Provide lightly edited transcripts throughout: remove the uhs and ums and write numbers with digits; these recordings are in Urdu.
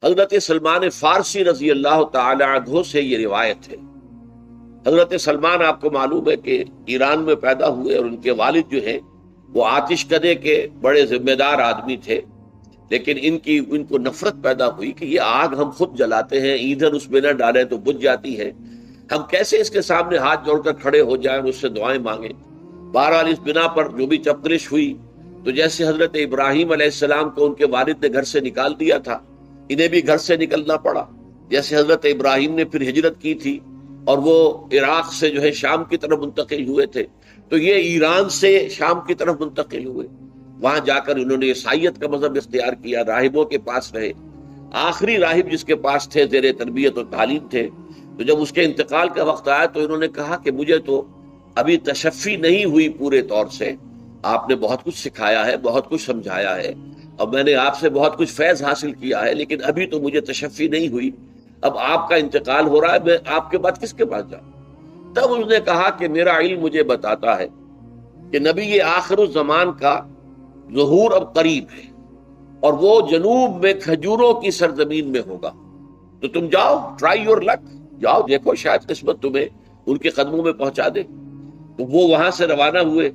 حضرت سلمان فارسی رضی اللہ تعالی عنہ سے یہ روایت ہے. حضرت سلمان آپ کو معلوم ہے کہ ایران میں پیدا ہوئے اور ان کے والد جو ہیں وہ آتش کدے کے بڑے ذمہ دار آدمی تھے، لیکن ان کو نفرت پیدا ہوئی کہ یہ آگ ہم خود جلاتے ہیں، ایندھن اس میں نہ ڈالیں تو بجھ جاتی ہے، ہم کیسے اس کے سامنے ہاتھ جوڑ کر کھڑے ہو جائیں اور اس سے دعائیں مانگیں. بہرحال اس بنا پر جو بھی چپکلش ہوئی تو جیسے حضرت ابراہیم علیہ السلام کو ان کے والد نے گھر سے نکال دیا تھا، انہیں بھی گھر سے نکلنا پڑا. جیسے حضرت ابراہیم نے پھر ہجرت کی تھی اور وہ عراق سے جو ہے شام کی طرف منتقل ہوئے تھے، تو یہ ایران سے شام کی طرف منتقل ہوئے. وہاں جا کر انہوں نے عیسائیت کا مذہب اختیار کیا، راہبوں کے پاس رہے. آخری راہب جس کے پاس تھے زیر تربیت و تعلیم تھے، تو جب اس کے انتقال کا وقت آیا تو انہوں نے کہا کہ مجھے تو ابھی تشفی نہیں ہوئی پورے طور سے، آپ نے بہت کچھ سکھایا ہے، بہت کچھ سمجھایا ہے اور میں نے آپ سے بہت کچھ فیض حاصل کیا ہے، لیکن ابھی تو مجھے تشفی نہیں ہوئی. اب آپ کا انتقال ہو رہا ہے، میں آپ کے بعد کس کے پاس جاؤں؟ تب اس نے کہا کہ میرا علم مجھے بتاتا ہے کہ نبی آخر الزمان کا ظہور اب قریب ہے اور وہ جنوب میں کھجوروں کی سرزمین میں ہوگا، تو تم جاؤ، ٹرائی یور لک، جاؤ دیکھو شاید قسمت تمہیں ان کے قدموں میں پہنچا دے. تو وہ وہاں سے روانہ ہوئے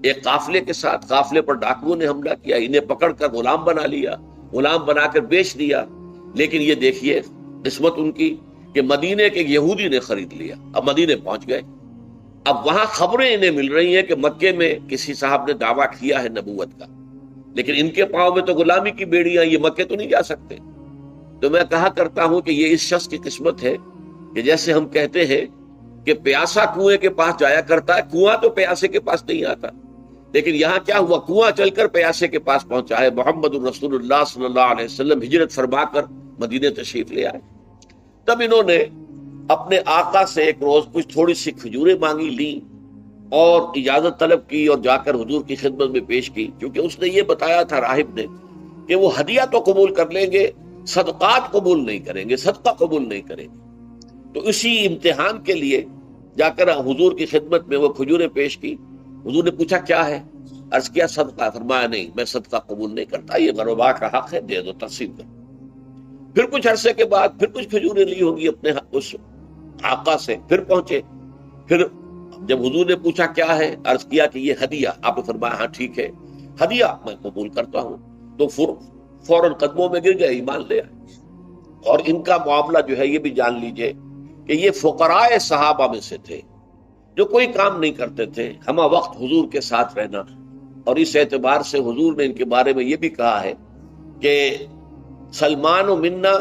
ایک قافلے کے ساتھ. قافلے پر ڈاکوؤں نے حملہ کیا، انہیں پکڑ کر غلام بنا لیا، غلام بنا کر بیچ دیا. لیکن یہ دیکھیے قسمت ان کی کہ مدینے کے یہودی نے خرید لیا. اب مدینے پہنچ گئے. اب وہاں خبریں انہیں مل رہی ہیں کہ مکے میں کسی صاحب نے دعویٰ کیا ہے نبوت کا، لیکن ان کے پاؤں میں تو غلامی کی بیڑیاں، یہ مکے تو نہیں جا سکتے. تو میں کہا کرتا ہوں کہ یہ اس شخص کی قسمت ہے کہ جیسے ہم کہتے ہیں کہ پیاسا کنویں کے پاس جایا کرتا ہے، کنواں تو پیاسے کے پاس نہیں آتا، لیکن یہاں کیا ہوا، کنواں چل کر پیاسے کے پاس پہنچا ہے. محمد الرسول اللہ صلی اللہ علیہ وسلم ہجرت فرما کر مدینے تشریف لے آئے. تب انہوں نے اپنے آقا سے ایک روز کچھ تھوڑی سی کھجوریں مانگی، لیں اور اجازت طلب کی اور جا کر حضور کی خدمت میں پیش کی، کیونکہ اس نے یہ بتایا تھا راہب نے کہ وہ ہدیہ تو قبول کر لیں گے، صدقات قبول نہیں کریں گے، صدقہ قبول نہیں کریں گے. تو اسی امتحان کے لیے جا کر حضور کی خدمت میں وہ کھجوریں پیش کی. حضور نے پوچھا کیا ہے؟ عرض کیا صدقہ. فرمایا نہیں، میں صدقہ قبول نہیں کرتا، یہ غربا کا حق ہے، دے دو، تقسیم کرو. پھر کچھ عرصے کے بعد پھر کچھ کھجوریں لی ہوگی اپنے اس آقا سے، پھر پہنچے. پھر جب حضور نے پوچھا کیا ہے، عرض کیا کہ یہ ہدیہ. آپ نے فرمایا ہاں ٹھیک ہے، ہدیہ میں قبول کرتا ہوں. تو فوراً قدموں میں گر گئے، ایمان لے آئے. اور ان کا معاملہ جو ہے یہ بھی جان لیجئے کہ یہ فقراء صحابہ میں سے تھے جو کوئی کام نہیں کرتے تھے، ہمہ وقت حضور کے ساتھ رہنا. اور اس اعتبار سے حضور نے ان کے بارے میں یہ بھی کہا ہے کہ سلمان و منا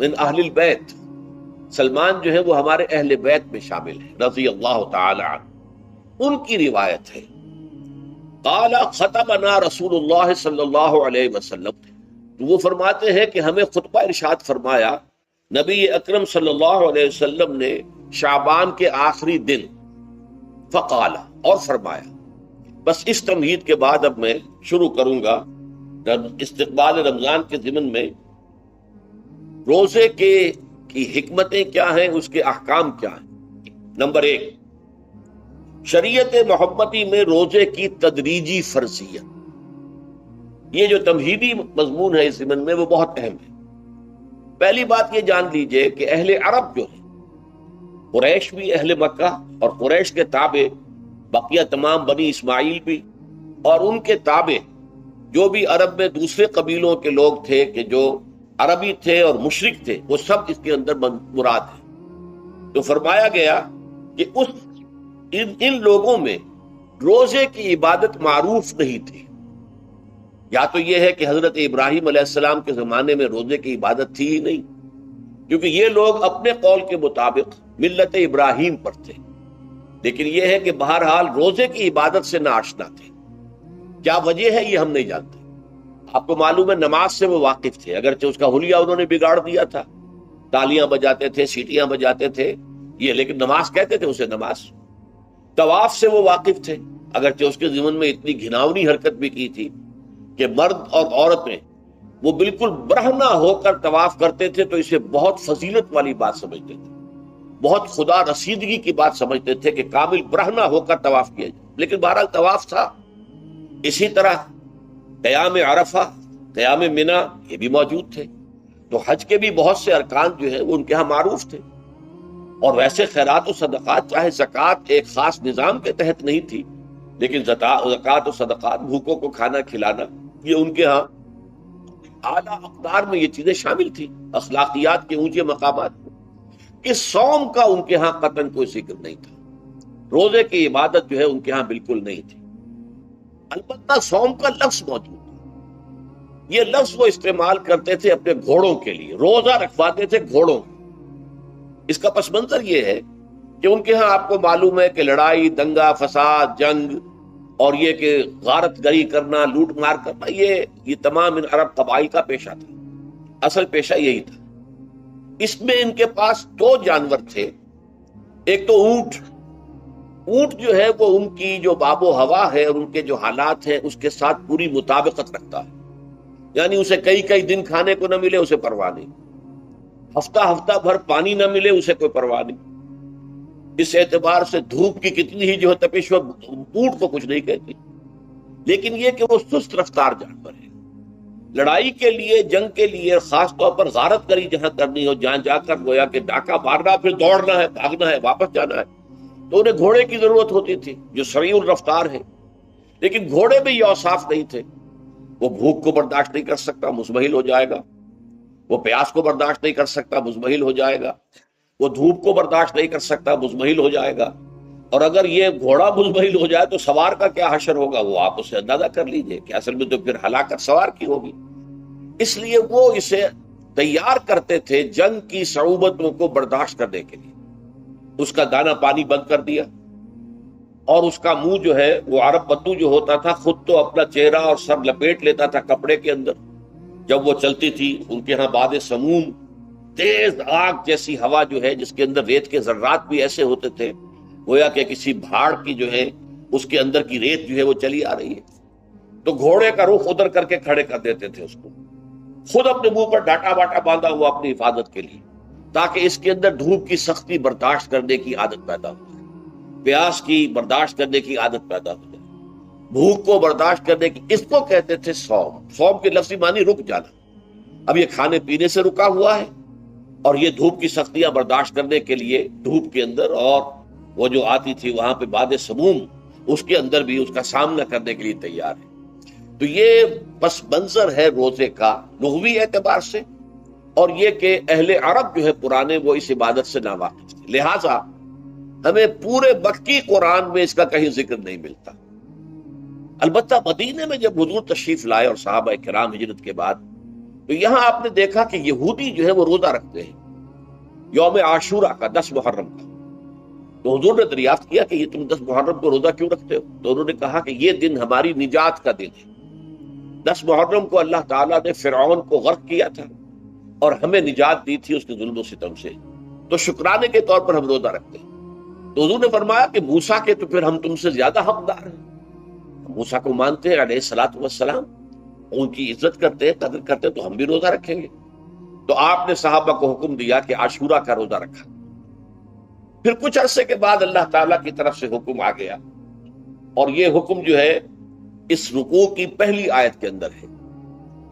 من اہل البیت، سلمان جو ہے وہ ہمارے اہل بیت میں شامل ہے رضی اللہ تعالی عنہ. ان کی روایت ہے قال خطبنا رسول اللہ صلی اللہ علیہ وسلم، تو وہ فرماتے ہیں کہ ہمیں خطبہ ارشاد فرمایا نبی اکرم صلی اللہ علیہ وسلم نے شعبان کے آخری دن. فقال، اور فرمایا. بس اس تمہید کے بعد اب میں شروع کروں گا استقبال رمضان کے ضمن میں روزے کی حکمتیں کیا ہیں، اس کے احکام کیا ہیں. نمبر 1، شریعت محمدی میں روزے کی تدریجی فرضیت. یہ جو تمہیدی مضمون ہے اس ضمن میں وہ بہت اہم ہے. پہلی بات یہ جان لیجئے کہ اہل عرب جو ہیں، قریش بھی اہل مکہ اور قریش کے تابع بقیہ تمام بنی اسماعیل بھی، اور ان کے تابع جو بھی عرب میں دوسرے قبیلوں کے لوگ تھے کہ جو عربی تھے اور مشرک تھے، وہ سب اس کے اندر مراد ہیں. تو فرمایا گیا کہ ان لوگوں میں روزے کی عبادت معروف نہیں تھی. یا تو یہ ہے کہ حضرت ابراہیم علیہ السلام کے زمانے میں روزے کی عبادت تھی ہی نہیں، کیونکہ یہ لوگ اپنے قول کے مطابق ملت ابراہیم پر تھے. لیکن یہ ہے کہ بہرحال روزے کی عبادت سے ناآشنا تھے. کیا وجہ ہے یہ ہم نہیں جانتے. آپ کو معلوم ہے نماز سے وہ واقف تھے، اگرچہ اس کا حلیہ انہوں نے بگاڑ دیا تھا، تالیاں بجاتے تھے، سیٹیاں بجاتے تھے یہ، لیکن نماز کہتے تھے اسے نماز. طواف سے وہ واقف تھے، اگرچہ اس کے ضمن میں اتنی گھناؤنی حرکت بھی کی تھی کہ مرد اور عورتیں وہ بالکل برہنہ ہو کر طواف کرتے تھے، تو اسے بہت فضیلت والی بات سمجھتے تھے، بہت خدا رسیدگی کی بات سمجھتے تھے کہ کامل برہنہ ہو کر طواف کیا جائے. لیکن بہرحال طواف تھا. اسی طرح قیام عرفہ، قیام منا، یہ بھی موجود تھے. تو حج کے بھی بہت سے ارکان جو ہیں وہ ان کے ہاں معروف تھے، اور ویسے خیرات و صدقات چاہے زکوٰۃ ایک خاص نظام کے تحت نہیں تھی، لیکن زکوٰۃ و صدقات، بھوکوں کو کھانا کھلانا، یہ ان کے ہاں اعلیٰ اقدار میں یہ چیزیں شامل تھی، اخلاقیات کے اونچے مقامات میں۔ کہ صوم کا ان کے ہاں قطعاً کوئی ذکر نہیں تھا، روزے کی عبادت جو ہے ان کے ہاں بالکل نہیں تھی۔ البتہ صوم کا لفظ موجود ہے، یہ لفظ وہ استعمال کرتے تھے اپنے گھوڑوں کے لیے، روزہ رکھواتے تھے گھوڑوں۔ اس کا پس منظر یہ ہے کہ ان کے ہاں آپ کو معلوم ہے کہ لڑائی، دنگا فساد، جنگ، اور یہ کہ غارت گری کرنا، لوٹ مار کرنا، یہ تمام ان عرب قبائل کا پیشہ تھا، اصل پیشہ یہی تھا۔ اس میں ان کے پاس دو جانور تھے، ایک تو اونٹ۔ اونٹ جو ہے وہ ان کی جو آب و ہوا ہے اور ان کے جو حالات ہیں اس کے ساتھ پوری مطابقت رکھتا ہے، یعنی اسے کئی دن کھانے کو نہ ملے اسے پرواہ نہیں، ہفتہ بھر پانی نہ ملے اسے کوئی پرواہ نہیں۔ اس اعتبار سے دھوپ کی کتنی ہی جو ہے تپش وہ اونٹ کو کچھ نہیں کہتی، لیکن یہ کہ وہ سست رفتار جانور ہے۔ لڑائی کے لیے، جنگ کے لیے، خاص طور پر غارت گری جہاں کرنی ہو، جہاں جا کر گویا کہ ڈاکہ مارنا، پھر دوڑنا ہے، بھاگنا ہے، واپس جانا ہے، تو انہیں گھوڑے کی ضرورت ہوتی تھی جو سریع الرفتار ہے۔ لیکن گھوڑے میں یہ اوصاف نہیں تھے، وہ بھوک کو برداشت نہیں کر سکتا، مزمحل ہو جائے گا، وہ پیاس کو برداشت نہیں کر سکتا، مزمحل ہو جائے گا، وہ دھوپ کو برداشت نہیں کر سکتا، مزمحل ہو جائے گا، اور اگر یہ گھوڑا مزمحل ہو جائے تو سوار کا کیا حشر ہوگا، وہ آپ اسے اندازہ کر لیجئے کہ اصل میں تو پھر ہلاکت سوار کی ہوگی۔ اس لیے وہ اسے تیار کرتے تھے جنگ کی صعوبتوں کو برداشت کرنے کے لیے۔ اس کا دانا پانی بند کر دیا، اور اس کا منہ جو ہے وہ عرب بدو جو ہوتا تھا خود تو اپنا چہرہ اور سر لپیٹ لیتا تھا کپڑے کے اندر، جب وہ چلتی تھی ان کے ہاں باد سموم، تیز آگ جیسی ہوا جو ہے جس کے اندر ریت کے ذرات بھی ایسے ہوتے تھے گویا کہ کسی بھاڑ کی جو ہے اس کے اندر کی ریت جو ہے وہ چلی آ رہی ہے، تو گھوڑے کا رخ ادھر کر کے کھڑے کر دیتے تھے اس کو، خود اپنے منہ پر ڈاٹا باٹا باندھا ہوا اپنی حفاظت کے لیے، تاکہ اس کے اندر دھوپ کی سختی برداشت کرنے کی عادت پیدا ہو جائے، پیاس کی برداشت کرنے کی عادت پیدا ہو جائے، بھوک کو برداشت کرنے کی۔ اس کو کہتے تھے صوم۔ صوم کے لفظی معنی رک جانا، اب یہ کھانے پینے سے رکا ہوا ہے، اور یہ دھوپ کی سختیاں برداشت کرنے کے لیے دھوپ کے اندر، اور وہ جو آتی تھی وہاں پہ باد سموم، اس کے اندر بھی اس کا سامنا کرنے کے لیے تیار ہے۔ تو یہ پس منظر ہے روزے کا لغوی اعتبار سے، اور یہ کہ اہل عرب جو ہے پرانے وہ اس عبادت سے ناواقف تھے، لہٰذا ہمیں پورے مکی قرآن میں اس کا کہیں ذکر نہیں ملتا۔ البتہ مدینے میں جب حضور تشریف لائے اور صحابہ کرام ہجرت کے بعد، تو یہاں آپ نے دیکھا کہ یہودی جو ہے وہ روزہ رکھتے ہیں یوم عاشورہ کا، 10 محرم کا۔ تو حضور نے دریافت کیا کہ یہ تم 10 محرم کو روزہ کیوں رکھتے ہو؟ تو انہوں نے کہا کہ یہ دن ہماری نجات کا دن ہے۔ 10 محرم کو اللہ تعالیٰ نے فرعون کو غرق کیا تھا اور ہمیں نجات دی تھی اس کے ظلم و ستم سے، تو شکرانے کے طور پر ہم روزہ رکھتے ہیں۔ تو حضور نے فرمایا کہ موسیٰ کے تو پھر ہم تم سے زیادہ حقدار ہیں، موسیٰ کو مانتے ہیں علیہ الصلوۃ والسلام، ان کی عزت کرتے ہیں، قدر کرتے ہیں، تو ہم بھی روزہ رکھیں گے۔ تو آپ نے صحابہ کو حکم دیا کہ عاشورہ کا روزہ رکھا۔ پھر کچھ عرصے کے بعد اللہ تعالیٰ کی طرف سے حکم آ گیا، اور یہ حکم جو ہے اس رکوع کی پہلی آیت کے اندر ہے،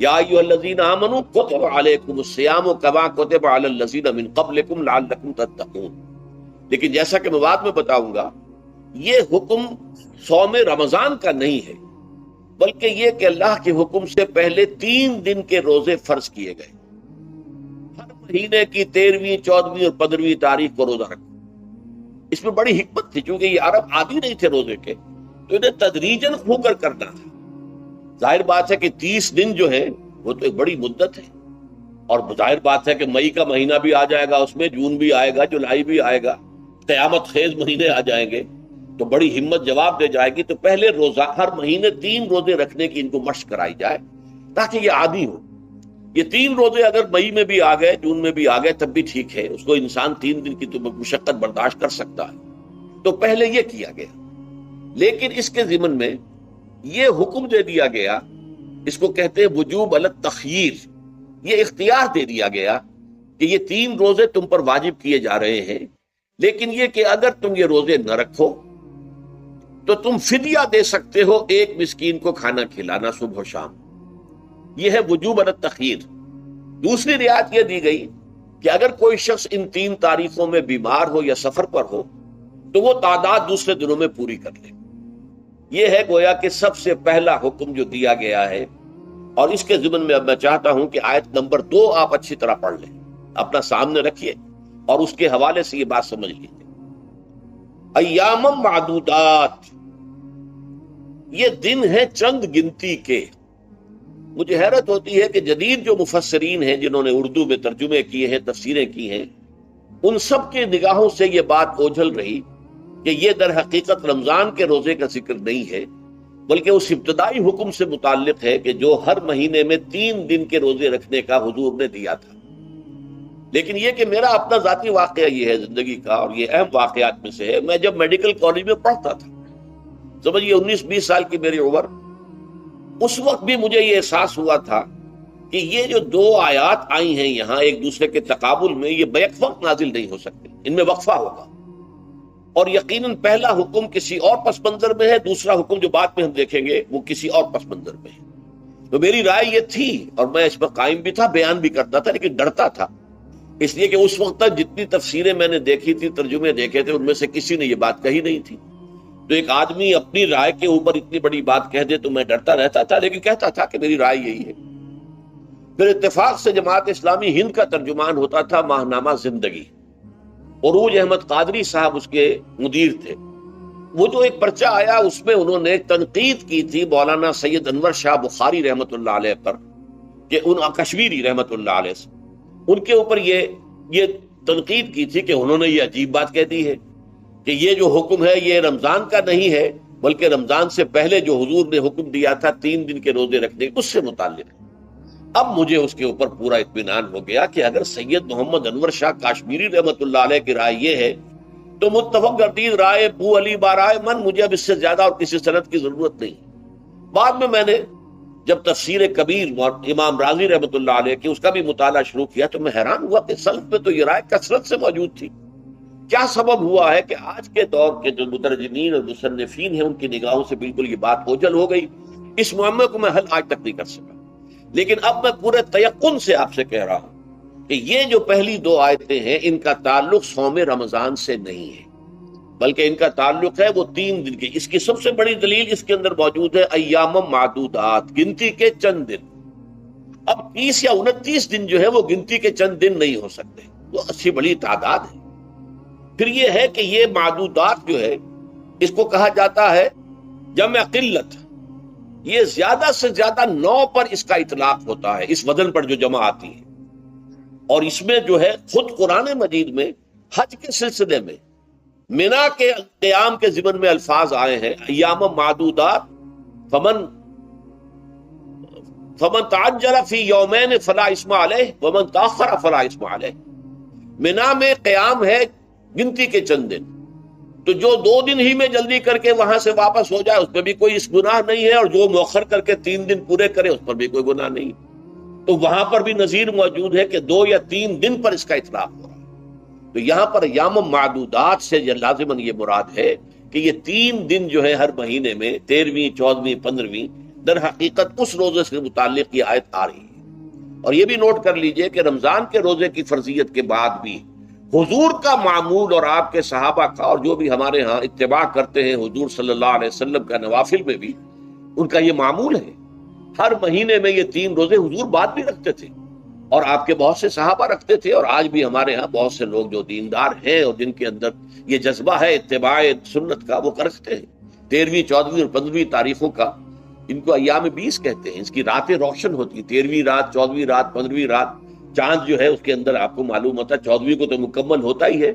یا ایھا الذین آمنوا کتب علیکم الصیام کما کتب علی الذین من قبلکم لعلکم تتقون۔ لیکن جیسا کہ میں بعد میں بتاؤں گا، یہ حکم صوم رمضان کا نہیں ہے، بلکہ یہ کہ اللہ کے حکم سے پہلے 3 دن کے روزے فرض کیے گئے، ہر مہینے کی 13ویں، 14ویں اور 15ویں تاریخ کو روزہ رکھو۔ اس میں بڑی حکمت تھی، چونکہ یہ عرب عادی نہیں تھے روزے کے، تو انہیں تدریجاً کھو کر کرنا تھا۔ ظاہر بات ہے کہ 30 دن جو ہے وہ تو ایک بڑی مدت ہے، اور ظاہر بات ہے کہ مئی کا مہینہ بھی آ جائے گا، اس میں جون بھی آئے گا، جولائی بھی آئے گا، قیامت خیز مہینے آ جائیں گے، تو بڑی ہمت جواب دے جائے گی۔ تو پہلے روزہ ہر مہینے 3 روزے رکھنے کی ان کو مشق کرائی جائے تاکہ یہ عادی ہو۔ یہ 3 روزے اگر مئی میں بھی آ گئے، جون میں بھی آ گئے، تب بھی ٹھیک ہے، اس کو انسان 3 دن کی تو مشقت برداشت کر سکتا ہے۔ تو پہلے یہ کیا گیا، لیکن اس کے ضمن میں یہ حکم دے دیا گیا، اس کو کہتے ہیں وجوب علی التخییر، یہ اختیار دے دیا گیا کہ یہ 3 روزے تم پر واجب کیے جا رہے ہیں، لیکن یہ کہ اگر تم یہ روزے نہ رکھو تو تم فدیہ دے سکتے ہو، 1 مسکین کو کھانا کھلانا صبح و شام۔ یہ ہے وجوب علی التخییر، دوسری رعایت یہ دی گئی کہ اگر کوئی شخص ان 3 تاریخوں میں بیمار ہو یا سفر پر ہو تو وہ تعداد دوسرے دنوں میں پوری کر لے۔ یہ ہے گویا کہ سب سے پہلا حکم جو دیا گیا ہے، اور اس کے ضمن میں اب میں چاہتا ہوں کہ آیت نمبر 2 آپ اچھی طرح پڑھ لیں، اپنا سامنے رکھیے اور اس کے حوالے سے یہ بات سمجھ لیجیے۔ ایام معدودات، یہ دن ہیں چند گنتی کے۔ مجھے حیرت ہوتی ہے کہ جدید جو مفسرین ہیں جنہوں نے اردو میں ترجمے کیے ہیں، تفسیریں کی ہیں، ان سب کی نگاہوں سے یہ بات اوجھل رہی کہ یہ در حقیقت رمضان کے روزے کا ذکر نہیں ہے، بلکہ اس ابتدائی حکم سے متعلق ہے کہ جو ہر مہینے میں 3 دن کے روزے رکھنے کا حضور نے دیا تھا۔ لیکن یہ کہ میرا اپنا ذاتی واقعہ یہ ہے زندگی کا، اور یہ اہم واقعات میں سے ہے، میں جب میڈیکل کالج میں پڑھتا تھا، سمجھیے 19-20 سال کی میری عمر، اس وقت بھی مجھے یہ احساس ہوا تھا کہ یہ جو 2 آیات آئی ہیں یہاں ایک دوسرے کے تقابل میں، یہ بیک وقت نازل نہیں ہو سکتے، ان میں وقفہ ہوگا، اور یقیناً پہلا حکم کسی اور پس منظر میں ہے، دوسرا حکم جو بعد میں ہم دیکھیں گے وہ کسی اور پس منظر میں ہے۔ تو میری رائے یہ تھی، اور میں اس پر قائم بھی تھا، بیان بھی کرتا تھا، لیکن ڈرتا تھا، اس لیے کہ اس وقت تک جتنی تفسیریں میں نے دیکھی تھی، ترجمے دیکھے تھے، ان میں سے کسی نے یہ بات کہی نہیں تھی۔ تو ایک آدمی اپنی رائے کے اوپر اتنی بڑی بات کہہ دے تو میں ڈرتا رہتا تھا، لیکن کہتا تھا کہ میری رائے یہی ہے۔ پھر اتفاق سے جماعت اسلامی ہند کا ترجمان ہوتا تھا ماہنامہ زندگی، عروج احمد قادری صاحب اس کے مدیر تھے۔ وہ جو ایک پرچہ آیا اس میں انہوں نے تنقید کی تھی مولانا سید انور شاہ بخاری رحمۃ اللہ علیہ پر، کہ ان کشمیری رحمۃ اللہ علیہ سے ان کے اوپر یہ تنقید کی تھی کہ انہوں نے یہ عجیب بات کہہ دی ہے کہ یہ جو حکم ہے یہ رمضان کا نہیں ہے، بلکہ رمضان سے پہلے جو حضور نے حکم دیا تھا 3 دن کے روزے رکھنے اس سے متعلق ہے۔ اب مجھے اس کے اوپر پورا اطمینان ہو گیا کہ اگر سید محمد انور شاہ کاشمیری رحمۃ اللہ علیہ کی رائے یہ ہے تو متفق گردید رائے بو علی بارائے من، مجھے اب اس سے زیادہ اور کسی سند کی ضرورت نہیں۔ بعد میں نے جب تفسیر کبیر امام راضی رحمۃ اللہ علیہ کی اس کا بھی مطالعہ شروع کیا تو میں حیران ہوا کہ سلف میں تو یہ رائے کثرت سے موجود تھی۔ کیا سبب ہوا ہے کہ آج کے دور کے جو مترجمین اور مصنفین ہیں ان کی نگاہوں سے بالکل یہ بات اوجھل ہو گئی؟ اس معاملے کو میں حل آج تک نہیں کر سکا، لیکن اب میں پورے تیقن سے آپ سے کہہ رہا ہوں کہ یہ جو پہلی 2 آیتیں ہیں ان کا تعلق صوم رمضان سے نہیں ہے، بلکہ ان کا تعلق ہے وہ 3 دن کے۔ اس کی سب سے بڑی دلیل اس کے اندر موجود ہے ایام معدودات، گنتی کے چند دن۔ اب 30 یا 29 دن جو ہے وہ گنتی کے چند دن نہیں ہو سکتے، وہ اچھی بڑی تعداد ہے۔ پھر یہ ہے کہ یہ معدودات جو ہے اس کو کہا جاتا ہے جمع قلت، یہ زیادہ سے زیادہ 9 پر اس کا اطلاق ہوتا ہے، اس وزن پر جو جمع آتی ہے۔ اور اس میں جو ہے خود قرآن مجید میں حج کے سلسلے میں منا کے قیام کے ضمن میں الفاظ آئے ہیں، ایام معدودات فمن تعجل فی یومین فلا اسم علیہ ومن تاخر فلا اسم علیہ۔ منا میں قیام ہے گنتی کے چند دن، تو جو 2 دن ہی میں جلدی کر کے وہاں سے واپس ہو جائے اس میں بھی کوئی اس گناہ نہیں ہے، اور جو مؤخر کر کے 3 دن پورے کرے اس پر بھی کوئی گناہ نہیں۔ تو وہاں پر بھی نظیر موجود ہے کہ 2 یا 3 دن پر اس کا اطلاق ہو رہا ہے۔ تو یہاں پر ایام معدودات سے لازماً یہ مراد ہے کہ یہ 3 دن جو ہے ہر مہینے میں 13ویں، 14ویں، 15ویں، در حقیقت اس روزے سے متعلق یہ آیت آ رہی ہے۔ اور یہ بھی نوٹ کر لیجئے کہ رمضان کے روزے کی فرضیت کے بعد بھی حضور کا معمول اور آپ کے صحابہ کا، اور جو بھی ہمارے ہاں اتباع کرتے ہیں حضور صلی اللہ علیہ وسلم کا نوافل میں بھی ان کا یہ معمول ہے۔ ہر مہینے میں یہ 3 روزے حضور بعد بھی رکھتے تھے، اور آپ کے بہت سے صحابہ رکھتے تھے، اور آج بھی ہمارے ہاں بہت سے لوگ جو دیندار ہیں اور جن کے اندر یہ جذبہ ہے اتباع سنت کا، وہ کرتے ہیں۔ 13ویں، 14ویں اور 15ویں تاریخوں کا ان کو ایام 20 کہتے ہیں۔ اس کی راتیں روشن ہوتی، 13ویں رات، 14ویں رات، 15ویں رات، چاند جو ہے اس کے اندر آپ کو معلوم ہوتا ہے 14ویں کو تو مکمل ہوتا ہی ہے،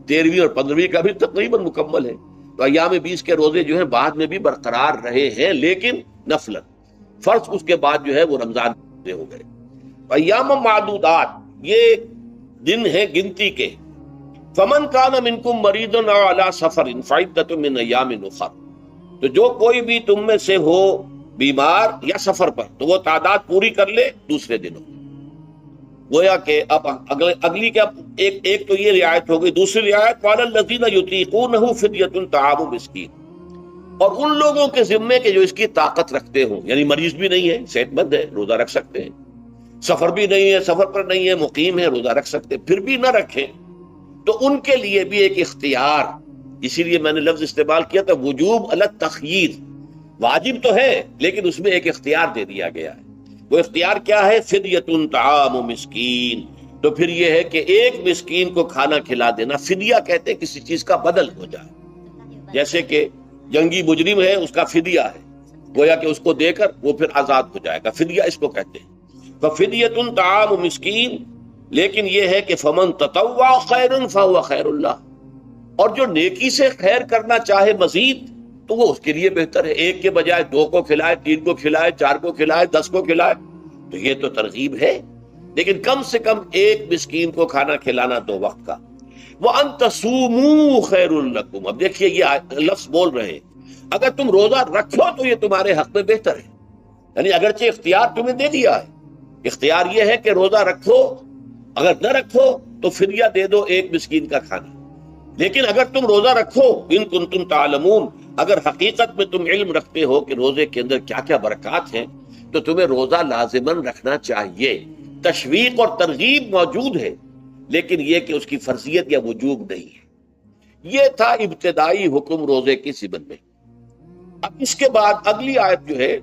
13ویں اور 15ویں کا بھی تقریباً مکمل ہے۔ تو ایام 20 کے روزے جو ہیں بعد میں بھی برقرار رہے ہیں، لیکن نفلت، فرض اس کے بعد جو ہے وہ رمضان ہو گئے۔ ایام معدودات یہ دن ہیں گنتی کے۔ فمن کان منکم مریض او علی سفر فعدۃ من ایام اخر، تو جو کوئی بھی تم میں سے ہو بیمار یا سفر پر تو وہ تعداد پوری کر لے دوسرے دنوں۔ گویا کہ اب اگلی کیا ایک تو یہ رعایت ہو گئی، دوسری رعایت وعلی الذین یطیقونہ فدیۃ طعام مسکین، اور ان لوگوں کے ذمے کے جو اس کی طاقت رکھتے ہوں، یعنی مریض بھی نہیں ہے، صحت مند ہے، روزہ رکھ سکتے ہیں، سفر بھی نہیں ہے، سفر پر نہیں ہے، مقیم ہے، روزہ رکھ سکتے، پھر بھی نہ رکھیں تو ان کے لیے بھی ایک اختیار، اسی لیے میں نے لفظ استعمال کیا تھا وجوب علی التخییر، واجب تو ہے لیکن اس میں ایک اختیار دے دیا گیا ہے۔ وہ اختیار کیا ہے؟ فدیۃ طعام مسکین، تو پھر یہ ہے کہ ایک مسکین کو کھانا کھلا دینا، فدیہ کہتے ہیں کسی چیز کا بدل ہو جائے، جیسے کہ جنگی مجرم ہے اس کا فدیہ ہے، گویا کہ اس کو دے کر وہ پھر آزاد ہو جائے گا، فدیہ اس کو کہتے ہیں۔ ففدیۃ طعام مسکین، لیکن یہ ہے کہ فمن تطوع خیرا فہو خیر اللہ، اور جو نیکی سے خیر کرنا چاہے مزید تو وہ اس کے لیے بہتر ہے، ایک کے بجائے 2 کو کھلائے، 3 کو کھلائے، 4 کو کھلائے، 10 کو کھلائے، تو یہ تو ترغیب ہے، لیکن کم سے کم ایک مسکین کو کھانا کھلانا 2 وقت کا۔ وَأَن تَصُومُوا خَيْرٌ لَكُمْ، اب دیکھیے یہ لفظ بول رہے ہیں، اگر تم روزہ رکھو تو یہ تمہارے حق میں بہتر ہے، یعنی اگرچہ اختیار تمہیں دے دیا ہے، اختیار یہ ہے کہ روزہ رکھو، اگر نہ رکھو تو فدیہ دے دو ایک مسکین کا کھانا، لیکن اگر تم روزہ رکھو، ان کنتم تعلمون، اگر حقیقت میں تم علم رکھتے ہو کہ روزے کے اندر کیا کیا برکات ہیں، تو تمہیں روزہ لازماً رکھنا چاہیے۔ تشویق اور ترغیب موجود ہے، لیکن یہ کہ اس کی فرضیت یا وجوب نہیں ہے۔ یہ تھا ابتدائی حکم روزے کی ضمن میں۔ اب اس کے بعد اگلی آیت جو ہے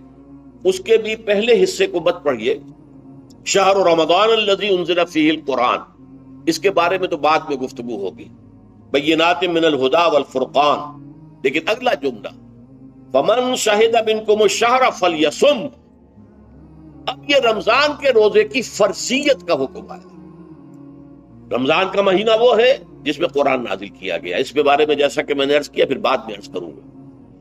اس کے بھی پہلے حصے کو مت پڑھیے، شہر رمضان الذی انزل فیہ القرآن، اس کے بارے میں تو بعد میں گفتگو ہوگی، بینات من الہدی والفرقان، لیکن اگلا جملہ فمن شہد منکم الشہر فلیصم، اب یہ رمضان کے روزے کی فرضیت کا حکم آیا۔ رمضان کا مہینہ وہ ہے جس میں قرآن نازل کیا گیا، اس کے بارے میں جیسا کہ میں نے عرض کیا پھر بعد میں عرض کروں گا،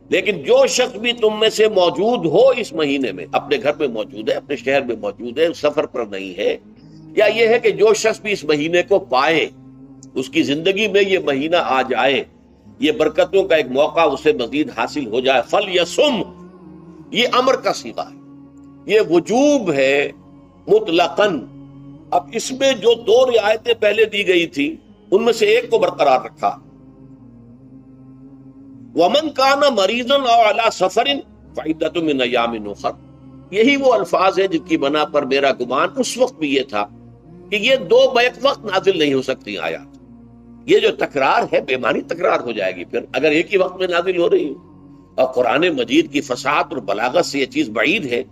لیکن جو شخص بھی تم میں سے موجود ہو اس مہینے میں، اپنے گھر میں موجود ہے، اپنے شہر میں موجود ہے، سفر پر نہیں ہے، یا یہ ہے کہ جو شخص بھی اس مہینے کو پائے، اس کی زندگی میں یہ مہینہ آ جائے، یہ برکتوں کا ایک موقع اسے مزید حاصل ہو جائے، فلیصم، یہ امر کا صیغہ ہے، یہ وجوب ہے مطلقاً۔ اب اس میں جو 2 رعایتیں پہلے دی گئی تھی ان میں سے ایک کو برقرار رکھا، وَمَنْ كَانَ مَرِيضًا أَوْ عَلَى سَفَرٍ فَعِدَّةٌ مِّنْ أَيَّامٍ أُخَرَ، یہی وہ الفاظ ہیں جن کی بنا پر میرا گمان اس وقت بھی یہ تھا کہ یہ 2 بیک وقت نازل نہیں ہو سکتی آیات، یہ جو تکرار ہے بے معنی تکرار ہو جائے گی پھر اگر ایک ہی وقت میں نازل ہو رہی ہو، اور قرآن مجید کی فصاحت اور بلاغت سے یہ چیز بعید ہے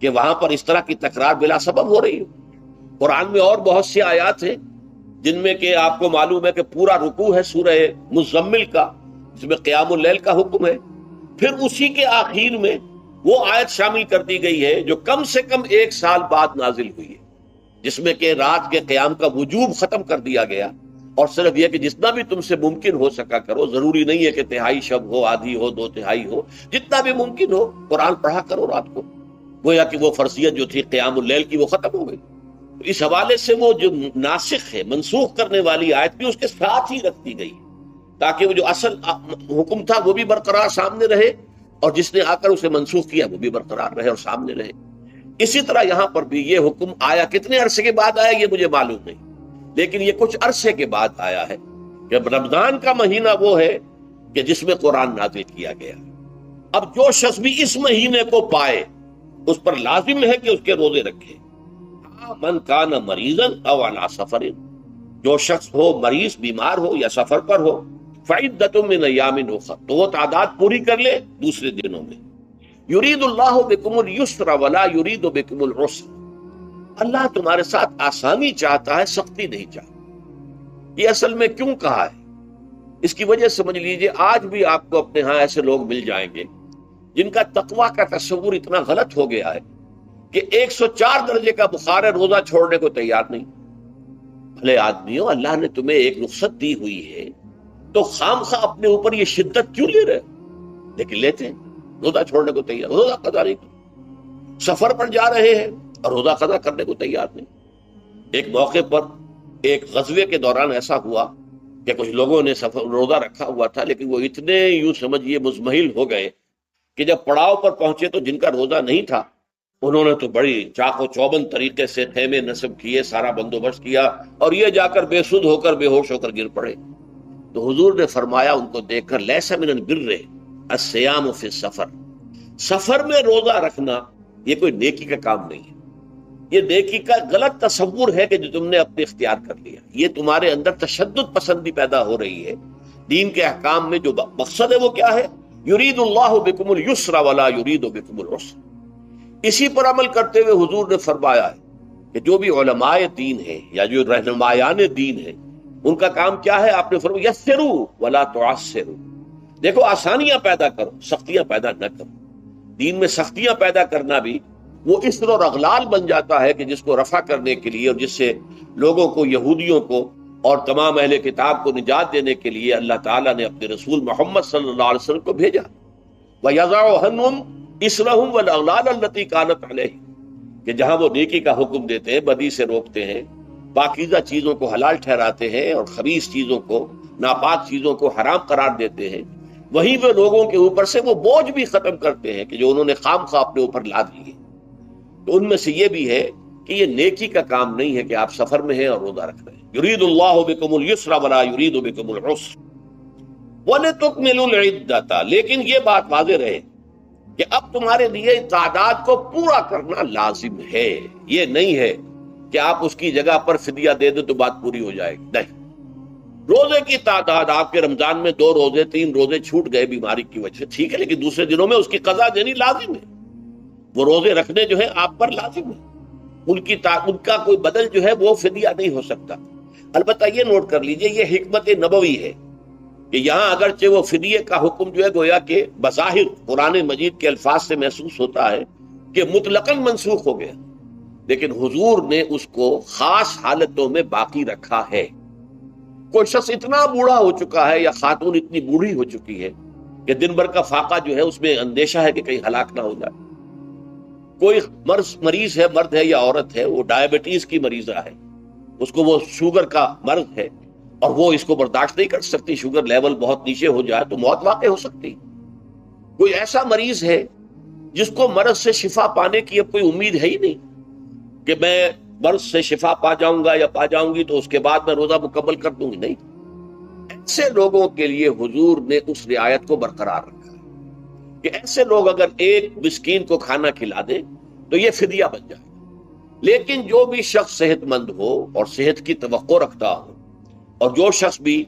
کہ وہاں پر اس طرح کی تکرار بلا سبب ہو رہی ہو۔ قرآن میں اور بہت سی آیات ہیں جن میں کہ آپ کو معلوم ہے کہ پورا رکوع ہے سورہ مزمل کا، جس میں قیام اللیل کا حکم ہے، پھر اسی کے آخر میں وہ آیت شامل کر دی گئی ہے جو کم سے کم 1 سال بعد نازل ہوئی ہے، جس میں کہ رات کے قیام کا وجوب ختم کر دیا گیا، اور صرف یہ کہ جتنا بھی تم سے ممکن ہو سکا کرو، ضروری نہیں ہے کہ تہائی شب ہو، آدھی ہو، 2 تہائی ہو، جتنا بھی ممکن ہو قرآن پڑھا کرو رات کو، گویا کہ وہ فرضیت جو تھی قیام اللیل کی وہ ختم ہو گئی۔ اس حوالے سے وہ جو ناسخ ہے، منسوخ کرنے والی آیت بھی اس کے ساتھ ہی رکھ دی گئی تاکہ وہ جو اصل حکم تھا وہ بھی برقرار سامنے رہے، اور جس نے آ کر اسے منسوخ کیا وہ بھی برقرار رہے اور سامنے رہے۔ اسی طرح یہاں پر بھی یہ حکم آیا، کتنے عرصے کے بعد آیا یہ مجھے معلوم نہیں، لیکن یہ کچھ عرصے کے بعد آیا ہے کہ رمضان کا مہینہ وہ ہے کہ جس میں قرآن نازل کیا گیا۔ اب جو شخص بھی اس مہینے کو پائے اس پر لازم ہے کہ اس کے روزے رکھے، من کان مریضا او علی سفر، جو شخص ہو مریض، بیمار ہو یا سفر پر ہو، فعدۃ من ایام اخر، تو وہ تعداد پوری کر لے دوسرے دنوں میں۔ یرید اللہ بکم اليسر ولا یرید بکم العسر، اللہ تمہارے ساتھ آسانی چاہتا ہے، سختی نہیں چاہتا۔ یہ اصل میں کیوں کہا ہے اس کی وجہ سمجھ لیجئے، آج بھی آپ کو اپنے ہاں ایسے لوگ مل جائیں گے جن کا تقویٰ کا تصور اتنا غلط ہو گیا ہے کہ 104 درجے کا بخار ہے، روزہ چھوڑنے کو تیار نہیں۔ بھلے آدمیوں، اللہ نے تمہیں ایک رخصت دی ہوئی ہے تو خام خواہ اپنے اوپر یہ شدت کیوں لے رہے؟ لیکن لیتے ہیں، روزہ چھوڑنے کو تیار، روزہ قضا نہیں کرتے، سفر پر جا رہے ہیں اور روزہ قضا کرنے کو تیار نہیں۔ ایک موقع پر ایک غزوے کے دوران ایسا ہوا کہ کچھ لوگوں نے روزہ رکھا ہوا تھا، لیکن وہ اتنے یوں سمجھیے مزمحل ہو گئے کہ جب پڑاؤ پر پہنچے تو جن کا روزہ نہیں تھا انہوں نے تو بڑی چاق و چوبند طریقے سے خیمے نصب کیے، سارا بندوبست کیا، اور یہ جا کر بے سود ہو کر بے ہوش ہو کر گر پڑے۔ تو حضور نے فرمایا ان کو دیکھ کر، لیس من البر الصیام فی السفر، سفر میں روزہ رکھنا یہ کوئی نیکی کا کام نہیں ہے، یہ نیکی کا غلط تصور ہے کہ جو تم نے اپنے اختیار کر لیا. یہ تمہارے اندر تشدد پسندی پیدا ہو رہی ہے. دین کے احکام میں جو مقصد ہے وہ کیا ہے؟ یرید اللہ بکم اليسر ولا یرید بکم العسر. اسی پر عمل کرتے ہوئے حضور نے فرمایا ہے کہ جو بھی علماء دین ہیں یا جو رہنمایان دین ہیں ان کا کام کیا ہے؟ آپ نے فرمایا یسروا ولا تعسروا. دیکھو آسانیاں پیدا کرو، سختیاں پیدا نہ کرو. دین میں سختیاں پیدا کرنا بھی وہ اسر اور اغلال بن جاتا ہے کہ جس کو رفع کرنے کے لیے اور جس سے لوگوں کو، یہودیوں کو اور تمام اہل کتاب کو نجات دینے کے لیے اللہ تعالیٰ نے اپنے رسول محمد صلی اللہ علیہ وسلم کو بھیجا. وَيَضَعُ عَنْهُمْ إِصْرَهُمْ وَالْأَغْلَالَ الَّتِي كَانَتْ عَلَيْهِمْ. کہ جہاں وہ نیکی کا حکم دیتے ہیں، بدی سے روکتے ہیں، پاکیزہ چیزوں کو حلال ٹھہراتے ہیں اور خبیث چیزوں کو، ناپاک چیزوں کو حرام قرار دیتے ہیں، وہیں وہ لوگوں کے اوپر سے وہ بوجھ بھی ختم کرتے ہیں کہ جو انہوں نے خام خواہ اپنے اوپر لاد لیے. تو ان میں سے یہ بھی ہے کہ یہ نیکی کا کام نہیں ہے کہ آپ سفر میں ہیں اور روزہ رکھ رہے ہیں. یرید اللہ بکم اليسر ولا یرید بکم العسر وَلِتُكْمِلُوا الْعِدَّةَ. لیکن یہ بات واضح رہے کہ اب تمہارے لیے تعداد کو پورا کرنا لازم ہے. یہ نہیں ہے کہ آپ اس کی جگہ پر فدیہ دے دیں تو بات پوری ہو جائے گی. نہیں، روزے کی تعداد آپ کے رمضان میں 2 روزے 3 روزے چھوٹ گئے بیماری کی وجہ سے، ٹھیک ہے، لیکن دوسرے دنوں میں اس کی قضا دینی لازم ہے. وہ روزے رکھنے جو ہیں آپ پر لازم ہے. ان کا کوئی بدل جو ہے وہ فدیہ نہیں ہو سکتا. البتہ یہ نوٹ کر لیجئے، یہ حکمت نبوی ہے کہ یہاں اگرچہ وہ فدیے کا حکم جو ہے گویا کہ بظاہر قرآن مجید کے الفاظ سے محسوس ہوتا ہے کہ مطلقاً منسوخ ہو گیا، لیکن حضور نے اس کو خاص حالتوں میں باقی رکھا ہے. کوئی شخص اتنا بوڑھا ہو چکا ہے یا خاتون اتنی بوڑھی ہو چکی ہے کہ دن بھر کا فاقہ جو ہے اس میں اندیشہ ہے کہ کہیں ہلاک نہ ہو جائے. کوئی مریض ہے، مرد ہے یا عورت ہے، وہ ڈائبٹیز کی مریضہ ہے، اس کو وہ شوگر کا مرض ہے اور وہ اس کو برداشت نہیں کر سکتی، شوگر لیول بہت نیچے ہو جائے تو موت واقع ہو سکتی. کوئی ایسا مریض ہے جس کو مرض سے شفا پانے کی اب کوئی امید ہے ہی نہیں کہ میں مرض سے شفا پا جاؤں گا یا پا جاؤں گی تو اس کے بعد میں روزہ مکمل کر دوں گی. نہیں، ایسے لوگوں کے لیے حضور نے اس رعایت کو برقرار رکھا کہ ایسے لوگ اگر ایک مسکین کو کھانا کھلا دیں تو یہ فدیہ بن جائے. لیکن جو بھی شخص صحت مند ہو اور صحت کی توقع رکھتا ہو اور جو شخص بھی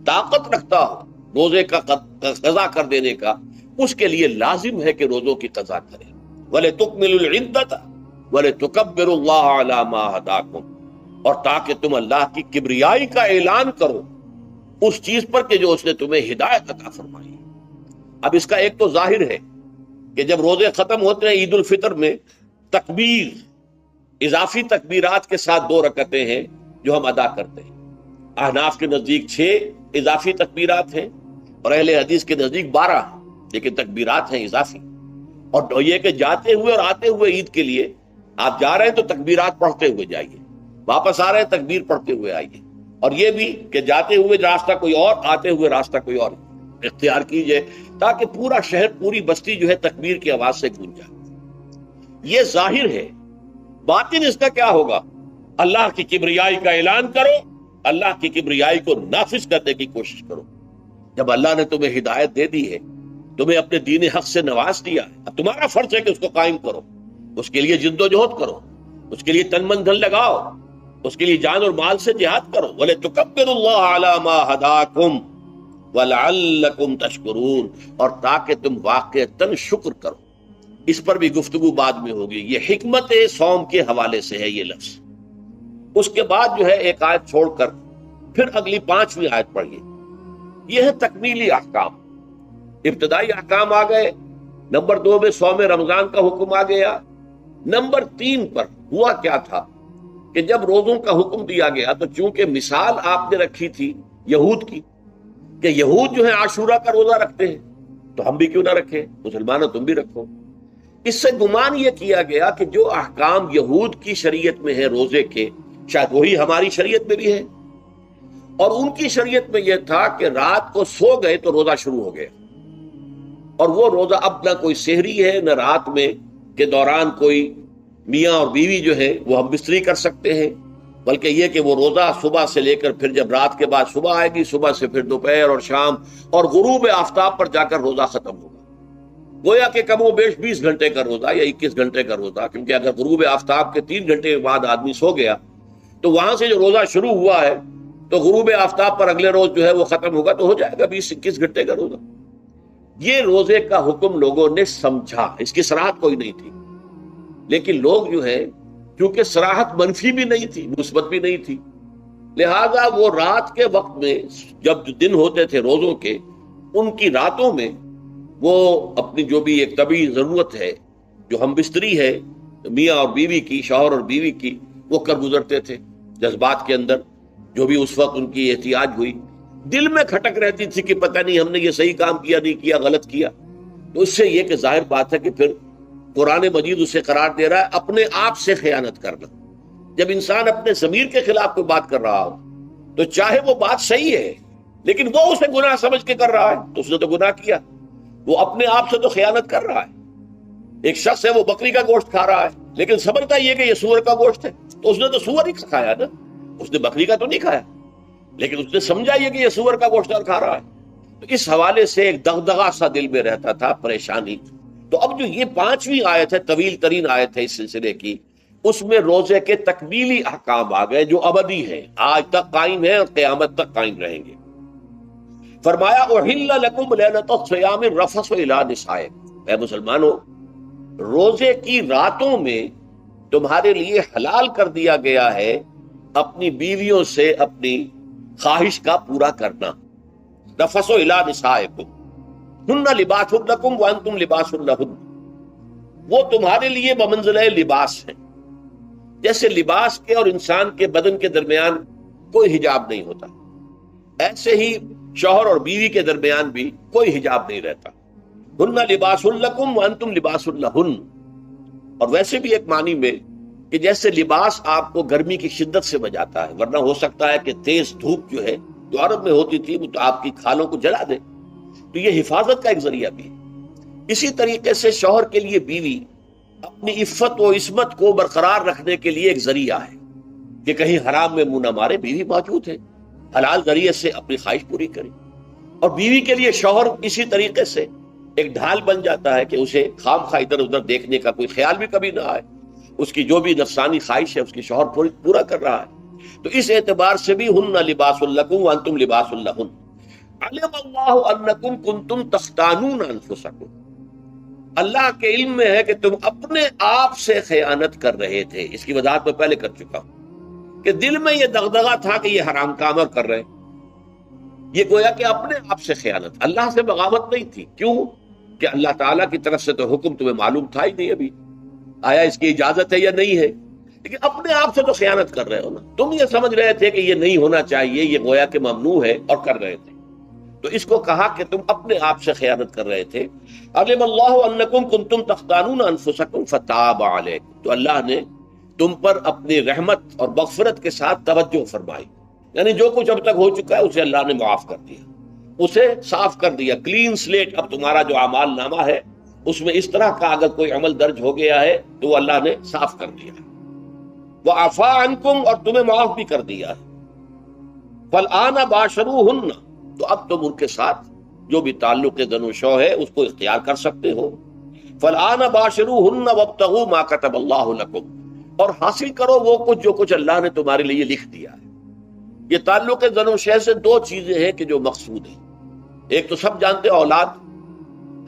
طاقت رکھتا ہو روزے کا قضا کر دینے کا، اس کے لیے لازم ہے کہ روزوں کی قضا کرے. وَلِتُكْمِلُوا الْعِدَّةَ وَلِتُكَبِّرُوا اللَّهَ عَلَى مَا هَدَاكُمْ. اور تاکہ تم اللہ کی کبریائی کا اعلان کرو اس چیز پر کہ جو اس نے تمہیں ہدایت عطا فرمائی. اب اس کا ایک تو ظاہر ہے کہ جب روزے ختم ہوتے ہیں عید الفطر میں، تکبیر، اضافی تکبیرات کے ساتھ 2 رکعتیں ہیں جو ہم ادا کرتے ہیں. احناف کے نزدیک 6 اضافی تکبیرات ہیں اور اہل حدیث کے نزدیک 12 ہیں، لیکن تکبیرات ہیں اضافی. اور یہ کہ جاتے ہوئے اور آتے ہوئے عید کے لیے آپ جا رہے ہیں تو تکبیرات پڑھتے ہوئے جائیے، واپس آ رہے ہیں تکبیر پڑھتے ہوئے آئیے. اور یہ بھی کہ جاتے ہوئے راستہ کوئی اور، آتے ہوئے راستہ کوئی اور اختیار کیجئے تاکہ پورا شہر، پوری بستی جو ہے تکبیر کی آواز سے گونج جائے. یہ ظاہر ہے. باطن اس کا کیا ہوگا؟ اللہ کی کبریائی کا اعلان کرو، اللہ کی کبریائی کو نافذ کرنے کی کوشش کرو. جب اللہ نے تمہیں ہدایت دے دی ہے، تمہیں اپنے دین حق سے نواز دیا ہے، اب تمہارا فرض ہے کہ اس کو قائم کرو، اس کے لیے جد و جہد کرو، اس کے لیے تن من دھن لگاؤ، اس کے لیے جان اور مال سے جہاد کرو. وَلِتُكَبِّرُوا اللَّهَ عَلَى مَا هَدَاكُمْ وَلَعَلَّكُمْ تَشْكُرُونَ. اور تاکہ تم واقعتاً شکر کرو. اس پر بھی گفتگو بعد میں ہوگی. یہ حکمت صوم کے حوالے سے ہے یہ لفظ. اس کے بعد جو ہے ایک آیت چھوڑ کر پھر اگلی 5ویں آیت پڑھیے. یہ ہے تکمیلی احکام. ابتدائی احکام آ گئے، نمبر 2 میں صوم رمضان کا حکم آ گیا. نمبر 3 پر ہوا کیا تھا کہ جب روزوں کا حکم دیا گیا تو چونکہ مثال آپ نے رکھی تھی یہود کی کہ یہود جو ہے عاشورہ کا روزہ رکھتے ہیں تو ہم بھی کیوں نہ رکھیں، مسلمانوں تم بھی رکھو. اس سے گمان یہ کیا گیا کہ جو احکام یہود کی شریعت میں ہیں روزے کے، شاید وہی ہماری شریعت میں بھی ہے. اور ان کی شریعت میں یہ تھا کہ رات کو سو گئے تو روزہ شروع ہو گیا، اور وہ روزہ اب نہ کوئی سحری ہے نہ رات میں کے دوران کوئی میاں اور بیوی جو ہے وہ ہم بستری کر سکتے ہیں، بلکہ یہ کہ وہ روزہ صبح سے لے کر پھر جب رات کے بعد صبح آئے گی، صبح سے پھر دوپہر اور شام اور غروب آفتاب پر جا کر روزہ ختم ہوگا. گویا کہ کم و بیش 20 گھنٹے کا روزہ یا 21 گھنٹے کا روزہ، کیونکہ اگر غروب آفتاب کے 3 گھنٹے کے بعد آدمی سو گیا تو وہاں سے جو روزہ شروع ہوا ہے تو غروب آفتاب پر اگلے روز جو ہے وہ ختم ہوگا، تو ہو جائے گا 20-21 گھنٹے کا روزہ۔ یہ روزے کا حکم لوگوں نے سمجھا، اس کی صراحت کوئی نہیں تھی، لیکن لوگ جو ہے کیونکہ صراحت منفی بھی نہیں تھی مثبت بھی نہیں تھی، لہذا وہ رات کے وقت میں جب دن ہوتے تھے روزوں کے، ان کی راتوں میں وہ اپنی جو بھی ایک طبعی ضرورت ہے، جو ہم بستری ہے میاں اور بیوی کی، شوہر اور بیوی کی، وہ کر گزرتے تھے جذبات کے اندر، جو بھی اس وقت ان کی احتیاج ہوئی۔ دل میں کھٹک رہتی تھی کہ پتہ نہیں ہم نے یہ صحیح کام کیا نہیں کیا، غلط کیا، تو اس سے یہ کہ ظاہر بات ہے کہ پھر قرآن مجید اسے قرار دے رہا ہے اپنے آپ سے خیانت کرنا۔ جب انسان اپنے ضمیر کے خلاف کوئی بات کر رہا ہو تو چاہے وہ بات صحیح ہے لیکن وہ اسے گناہ سمجھ کے کر رہا ہے تو اس نے تو گناہ کیا، وہ اپنے آپ سے تو خیانت کر رہا ہے۔ ایک شخص ہے وہ بکری کا گوشت کھا رہا ہے لیکن سمجھتا یہ کہ یہ سور کا گوشت ہے، تو اس نے تو سور ہی کھایا نا، اس نے بکری کا تو نہیں کھایا، لیکن اس نے سمجھا یہ کہ یہ سور کا گوشت کھا رہا ہے۔ تو اس حوالے سے ایک دغدغہ سا دل میں رہتا تھا، پریشانی۔ تو اب جو یہ 5ویں آیت ہے، طویل ترین آیت ہے اس سلسلے کی، اس میں روزے کے تکمیلی احکام آ گئے جو ابدی ہیں، آج تک قائم ہیں اور قیامت تک قائم رہیں گے۔ فرمایا احل لکم لیلۃ الصیام الرفث الی نسائکم، اے مسلمانوں روزے کی راتوں میں تمہارے لیے حلال کر دیا گیا ہے اپنی بیویوں سے اپنی خواہش کا پورا کرنا۔ رفث الی نسائکم ہن لباس لکم وانتم لباس لہن، وہ تمہارے لیے بمنزلہ لباس ہیں، جیسے لباس کے اور انسان کے بدن کے درمیان کوئی حجاب نہیں ہوتا، ایسے ہی شوہر اور بیوی کے درمیان بھی کوئی حجاب نہیں رہتا۔ ہن لباس لکم وانتم لباس لہن، اور ویسے بھی ایک معنی میں کہ جیسے لباس آپ کو گرمی کی شدت سے بچاتا ہے، ورنہ ہو سکتا ہے کہ تیز دھوپ جو ہے جو عرب میں ہوتی تھی وہ تو آپ کی کھالوں کو جلا دے، تو یہ حفاظت کا ایک ذریعہ بھی ہے۔ اسی طریقے سے شوہر کے لیے بیوی اپنی عفت و عصمت کو برقرار رکھنے کے لیے ایک ذریعہ ہے کہ کہیں حرام میں منہ نہ مارے، بیوی موجود ہے، حلال ذریعے سے اپنی خواہش پوری کرے۔ اور بیوی کے لیے شوہر اسی طریقے سے ایک ڈھال بن جاتا ہے کہ اسے خام خواہ ادھر ادھر دیکھنے کا کوئی خیال بھی کبھی نہ آئے، اس کی جو بھی نفسانی خواہش ہے اس کی شوہر پورا کر رہا ہے۔ تو اس اعتبار سے بھی ہن لباس لکم وانتم لباس لہن۔ علم اللہ انکم کنتم تختانون انفسکم، اللہ کے علم میں ہے کہ تم اپنے آپ سے خیانت کر رہے تھے۔ اس کی وضاحت میں پہلے کر چکا ہوں کہ دل میں یہ دغدغہ تھا کہ یہ حرام کام اور کر رہے ہیں، یہ گویا کہ اپنے آپ سے خیانت، اللہ سے بغاوت نہیں تھی۔ کیوں کہ اللہ تعالیٰ کی طرف سے تو حکم تمہیں معلوم تھا ہی نہیں ابھی، آیا اس کی اجازت ہے یا نہیں ہے، لیکن اپنے آپ سے تو خیانت کر رہے ہو نا، تم یہ سمجھ رہے تھے کہ یہ نہیں ہونا چاہیے، یہ گویا کہ ممنوع ہے اور کر رہے تھے، تو اس کو کہا کہ تم اپنے آپ سے خیانت کر رہے تھے۔ علم اللہ انکم کنتم تختانون انفسکم فتاب علیکم، تو اللہ نے تم پر اپنی رحمت اور مغفرت کے ساتھ توجہ فرمائی، یعنی جو کچھ اب تک ہو چکا ہے اسے اللہ نے معاف کر دیا، اسے صاف کر دیا، کلین سلیٹ۔ اب تمہارا جو اعمال نامہ ہے اس میں اس طرح کا اگر کوئی عمل درج ہو گیا ہے تو وہ اللہ نے صاف کر دیا، وعفا عنکم، اور تمہیں معاف بھی کر دیا ہے۔ فالآن باشروہن، تو اب تم ان کے ساتھ جو بھی تعلق زن و شو ہے اس کو اختیار کر سکتے ہو۔ فالآن باشروہن وابتغوا ما کتب اللہ لکم، اور حاصل کرو وہ کچھ جو کچھ اللہ نے تمہارے لیے لکھ دیا ہے۔ یہ تعلق زن و شے سے دو چیزیں ہیں کہ جو مقصود ہیں، ایک تو سب جانتے ہیں اولاد،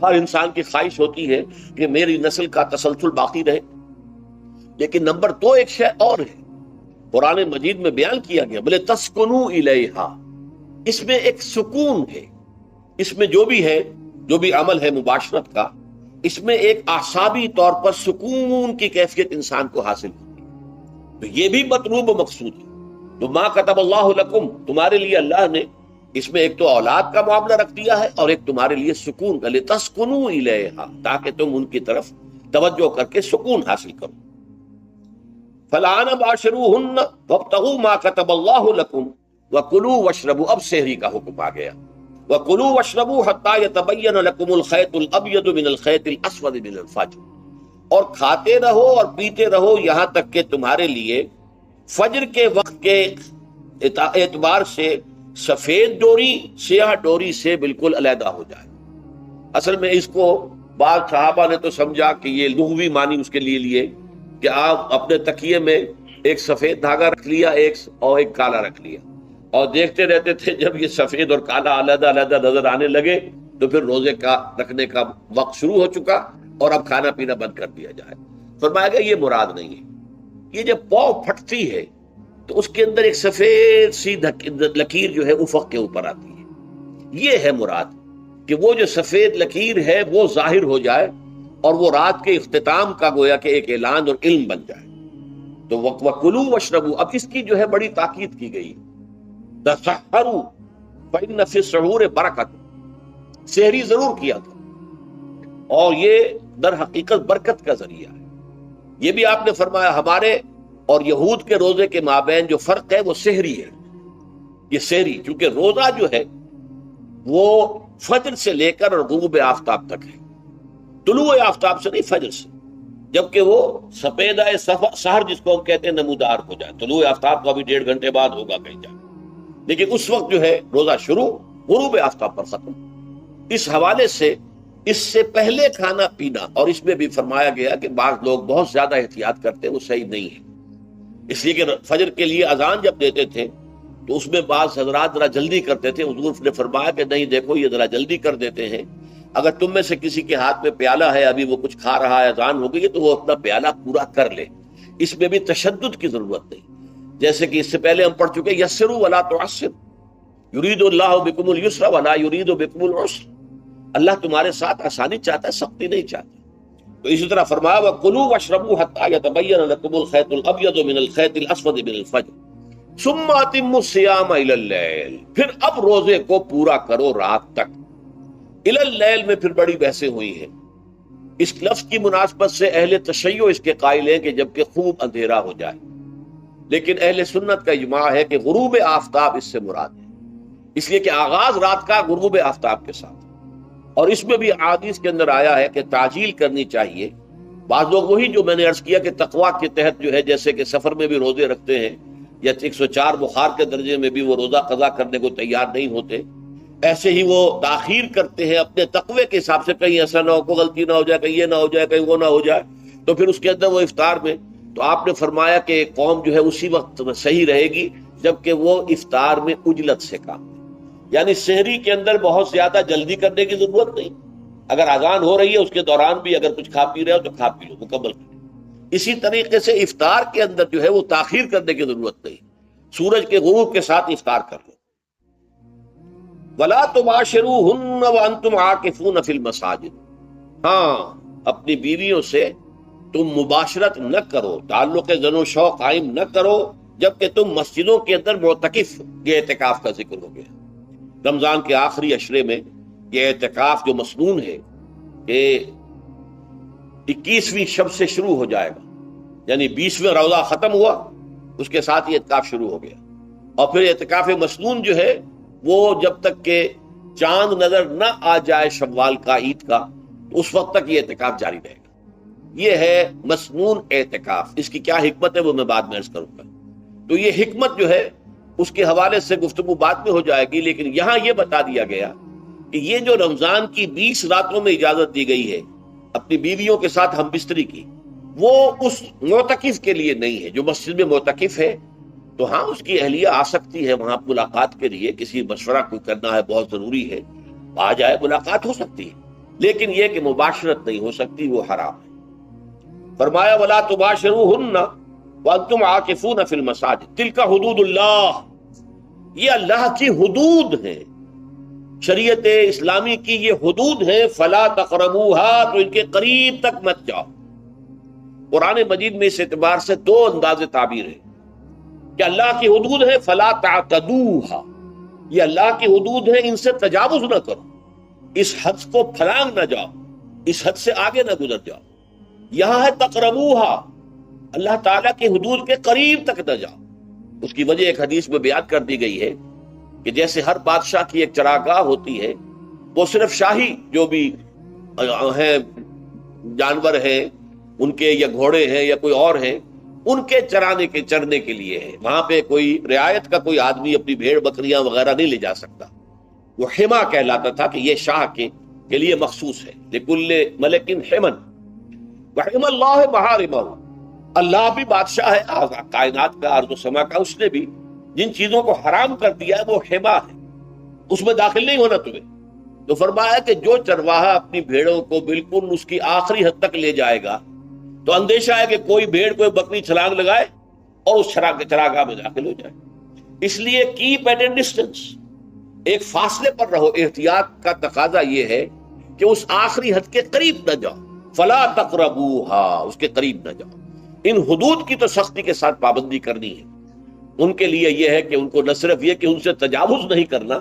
ہر انسان کی خواہش ہوتی ہے کہ میری نسل کا تسلسل باقی رہے، لیکن نمبر 2 ایک شے اور ہے، قرآن مجید میں بیان کیا گیا بلے تسکنو الیہا، اس میں ایک سکون ہے، اس میں جو بھی ہے، جو بھی عمل ہے مباشرت کا، اس میں ایک اعصابی طور پر سکون کی کیفیت انسان کو حاصل ہوتی ہے، تو یہ بھی مطلوب و مقصود ہے۔ تو ما کتب اللہ لکم، تمہارے لیے اللہ نے اس میں ایک تو اولاد کا معاملہ رکھ دیا ہے اور ایک تمہارے لیے سکون کا، لتسکنوا الیہا، تاکہ تم ان کی طرف توجہ کر کے سکون حاصل کرو۔ فالآن باشروہن وابتغوا ما کتب اللہ لکم وکلوا واشربوا، اب سحری کا حکم آ گیا، وکلوا واشربوا حتی یتبین لکم الخیط الابیض من الخیط الاسود من الفجر، اور کھاتے رہو اور پیتے رہو یہاں تک کہ تمہارے لیے فجر کے وقت کے اعتبار سے سفید ڈوری سیاہ ڈوری سے بالکل علیحدہ ہو جائے۔ اصل میں اس کو بعض صحابہ نے تو سمجھا کہ یہ لغوی معنی اس کے لیے لیے کہ آپ اپنے تکیے میں ایک سفید دھاگا رکھ لیا ایک کالا رکھ لیا، اور دیکھتے رہتے تھے جب یہ سفید اور کالا علیحدہ علیحدہ نظر آنے لگے تو پھر روزے کا رکھنے کا وقت شروع ہو چکا اور اب کھانا پینا بند کر دیا جائے۔ فرمایا گیا یہ مراد نہیں ہے، یہ جب پاؤ پھٹتی ہے تو اس کے اندر ایک سفید سی لکیر جو ہے افق کے اوپر آتی ہے، یہ ہے مراد کہ وہ جو سفید لکیر ہے وہ ظاہر ہو جائے اور وہ رات کے اختتام کا گویا کہ ایک اعلان اور علم بن جائے۔ تو وَكُلُوا وَاشْرَبُوا، اب اس کی جو ہے بڑی تاکید کی گئی، تَسَحَّرُوا فَإِنَّ فِي السُّحُورِ بَرَكَةً، سحری ضرور کیا تھا اور یہ در حقیقت برکت کا ذریعہ ہے۔ یہ بھی آپ نے فرمایا ہمارے اور یہود کے روزے کے مابین جو فرق ہے وہ سحری ہے، یہ سحری، کیونکہ روزہ جو ہے وہ فجر سے لے کر اور غروب آفتاب تک ہے، طلوع آفتاب سے نہیں، فجر سے، جبکہ وہ سفیدہ سحر جس کو ہم کہتے ہیں نمودار ہو جائے، طلوع آفتاب کو ابھی 1.5 گھنٹے بعد ہوگا کہیں جائے، لیکن اس وقت جو ہے روزہ شروع، غروب آفتاب پر ختم۔ اس حوالے سے اس سے پہلے کھانا پینا، اور اس میں بھی فرمایا گیا کہ بعض لوگ بہت زیادہ احتیاط کرتے ہیں، وہ صحیح نہیں ہے، اس لیے کہ فجر کے لیے اذان جب دیتے تھے تو اس میں بعض حضرات ذرا جلدی کرتے تھے، حضور نے فرمایا کہ نہیں دیکھو یہ ذرا جلدی کر دیتے ہیں، اگر تم میں سے کسی کے ہاتھ میں پیالہ ہے، ابھی وہ کچھ کھا رہا ہے، اذان ہو گئی ہے، تو وہ اپنا پیالہ پورا کر لے، اس میں بھی تشدد کی ضرورت نہیں، جیسے کہ اس سے پہلے ہم پڑھ چکے یسروا ولا تعسروا یرید اللہ بکم اليسر ولا یرید بکم العسر، اللہ تمہارے ساتھ آسانی چاہتا ہے، سختی نہیں چاہتا۔ تو اسی طرح فرمایا وَكُلُوا وَاشْرَبُوا حَتَّى يَتَبَيَّنَ لَكُمُ الْخَيْطُ الْأَبْيَضُ مِنَ الْخَيْطِ الْأَسْوَدِ مِنَ الْفَجْرِ ثُمَّ أَتِمُّوا الصِّيَامَ إِلَى اللَّيْلِ، پھر اب روزے کو پورا کرو رات تک۔ إِلَى اللَّيْلِ میں پھر بڑی بحثیں ہوئی ہیں، اس لفظ کی مناسبت سے اہل تشیع اس کے قائل ہیں کہ جبکہ خوب اندھیرا ہو جائے، لیکن اہل سنت کا اجماع ہے کہ غروب آفتاب اس سے مراد ہے، اس لیے کہ آغاز رات کا غروب آفتاب کے ساتھ، اور اس میں بھی احادیث کے اندر آیا ہے کہ تعجیل کرنی چاہیے۔ بعض لوگ وہی جو میں نے عرض کیا کہ تقویٰ کے تحت جو ہے جیسے کہ سفر میں بھی روزے رکھتے ہیں یا 104 بخار کے درجے میں بھی وہ روزہ قضا کرنے کو تیار نہیں ہوتے، ایسے ہی وہ تاخیر کرتے ہیں اپنے تقوی کے حساب سے، کہیں ایسا نہ ہو، کوئی غلطی نہ ہو جائے، کہیں یہ نہ ہو جائے، کہیں وہ نہ ہو جائے، تو پھر اس کے اندر وہ افطار میں، تو آپ نے فرمایا کہ قوم جو ہے اسی وقت صحیح رہے گی جبکہ وہ افطار میں عجلت سے کام، یعنی سحری کے اندر بہت زیادہ جلدی کرنے کی ضرورت نہیں، اگر اذان ہو رہی ہے اس کے دوران بھی اگر کچھ کھا پی رہے ہو تو کھا پی لو، مکمل کرو۔ اسی طریقے سے افطار کے اندر جو ہے وہ تاخیر کرنے کی ضرورت نہیں، سورج کے غروب کے ساتھ افطار کر لو۔ وَلَا تُبَاشِرُوهُنَّ وَأَنْتُمْ عَاكِفُونَ فِي الْمَسَاجِدِ، ہاں اپنی بیویوں سے تم مباشرت نہ کرو، تعلق زن و شو قائم نہ کرو جبکہ تم مسجدوں کے اندر معتکف، یہ اعتکاف کا ذکر ہو گیا۔ رمضان کے آخری عشرے میں یہ اعتکاف جو مسنون ہے کہ 21ویں شب سے شروع ہو جائے گا، یعنی 20واں روزہ ختم ہوا اس کے ساتھ یہ اعتکاف شروع ہو گیا، اور پھر اعتکاف مسنون جو ہے وہ جب تک کہ چاند نظر نہ آ جائے شوال کا، عید کا، اس وقت تک یہ اعتکاف جاری رہے گا۔ یہ ہے مسنون اعتکاف، اس کی کیا حکمت ہے وہ میں بعد میں عرض کروں گا۔ تو یہ حکمت جو ہے اس کے حوالے سے گفتگو بعد میں ہو جائے گی، لیکن یہاں یہ بتا دیا گیا کہ یہ جو رمضان کی 20 راتوں میں اجازت دی گئی ہے اپنی بیویوں کے ساتھ ہم بستری کی، وہ اس معتکف کے لیے نہیں ہے۔ جو مسجد میں معتکف ہے تو ہاں اس کی اہلیہ آ سکتی ہے وہاں ملاقات کے لیے، کسی مشورہ کوئی کرنا ہے بہت ضروری ہے، آ جائے، ملاقات ہو سکتی ہے، لیکن یہ کہ مباشرت نہیں ہو سکتی، وہ حرام ہے۔ فرمایا وَلَا تُبَاشِرُوهُنَّ وَأَنْتُمْ عَاكِفُونَ فِي الْمَسَاجِدِ تِلْكَ حُدُودُ اللَّهِ، یہ اللہ کی حدود ہیں، شریعت اسلامی کی یہ حدود ہیں، فَلَا تَقْرَبُوهَا، تو ان کے قریب تک مت جاؤ۔ قرآن مجید میں اس اعتبار سے دو انداز تعبیر ہے کہ اللہ کی حدود ہے فَلَا تَعْتَدُوهَا، یہ اللہ کی حدود ہے، ان سے تجاوز نہ کرو، اس حد کو پھلانگ نہ جاؤ، اس حد سے آگے نہ گزر جاؤ۔ یہاں ہے تقربوها، اللہ تعالیٰ کی حدود کے قریب تک نہ جاؤ۔ اس کی وجہ ایک حدیث میں بیان کر دی گئی ہے کہ جیسے ہر بادشاہ کی ایک چراگاہ ہوتی ہے، وہ صرف شاہی جو بھی ہیں جانور ہیں ان کے، یا گھوڑے ہیں یا کوئی اور ہیں، ان کے چرنے کے لیے ہے، وہاں پہ کوئی رعایت کا کوئی آدمی اپنی بھیڑ بکریاں وغیرہ نہیں لے جا سکتا، وہ حما کہلاتا تھا کہ یہ شاہ کے کے لیے مخصوص ہے، لکل ملک حمن وحم اللہ محارمہ، اللہ بھی بادشاہ ہے کائنات کا، ارض و سما کا، اس نے بھی جن چیزوں کو حرام کر دیا ہے وہ حما ہے، اس میں داخل نہیں ہونا تمہیں۔ تو فرمایا کہ جو چرواہا اپنی بھیڑوں کو بالکل اس کی آخری حد تک لے جائے گا تو اندیشہ ہے کہ کوئی بھیڑ کوئی بکری چھلانگ لگائے اور اس چراگاہ میں داخل ہو جائے۔ اس لیے کیپ ایٹ اے ڈسٹینس، ایک فاصلے پر رہو۔ احتیاط کا تقاضا یہ ہے کہ اس آخری حد کے قریب نہ جاؤ، فلا تقربوہا، اس کے قریب نہ جاؤ۔ ان حدود کی تو سختی کے ساتھ پابندی کرنی ہے۔ ان کے لیے یہ ہے کہ ان کو نہ صرف یہ کہ ان سے تجاوز نہیں کرنا،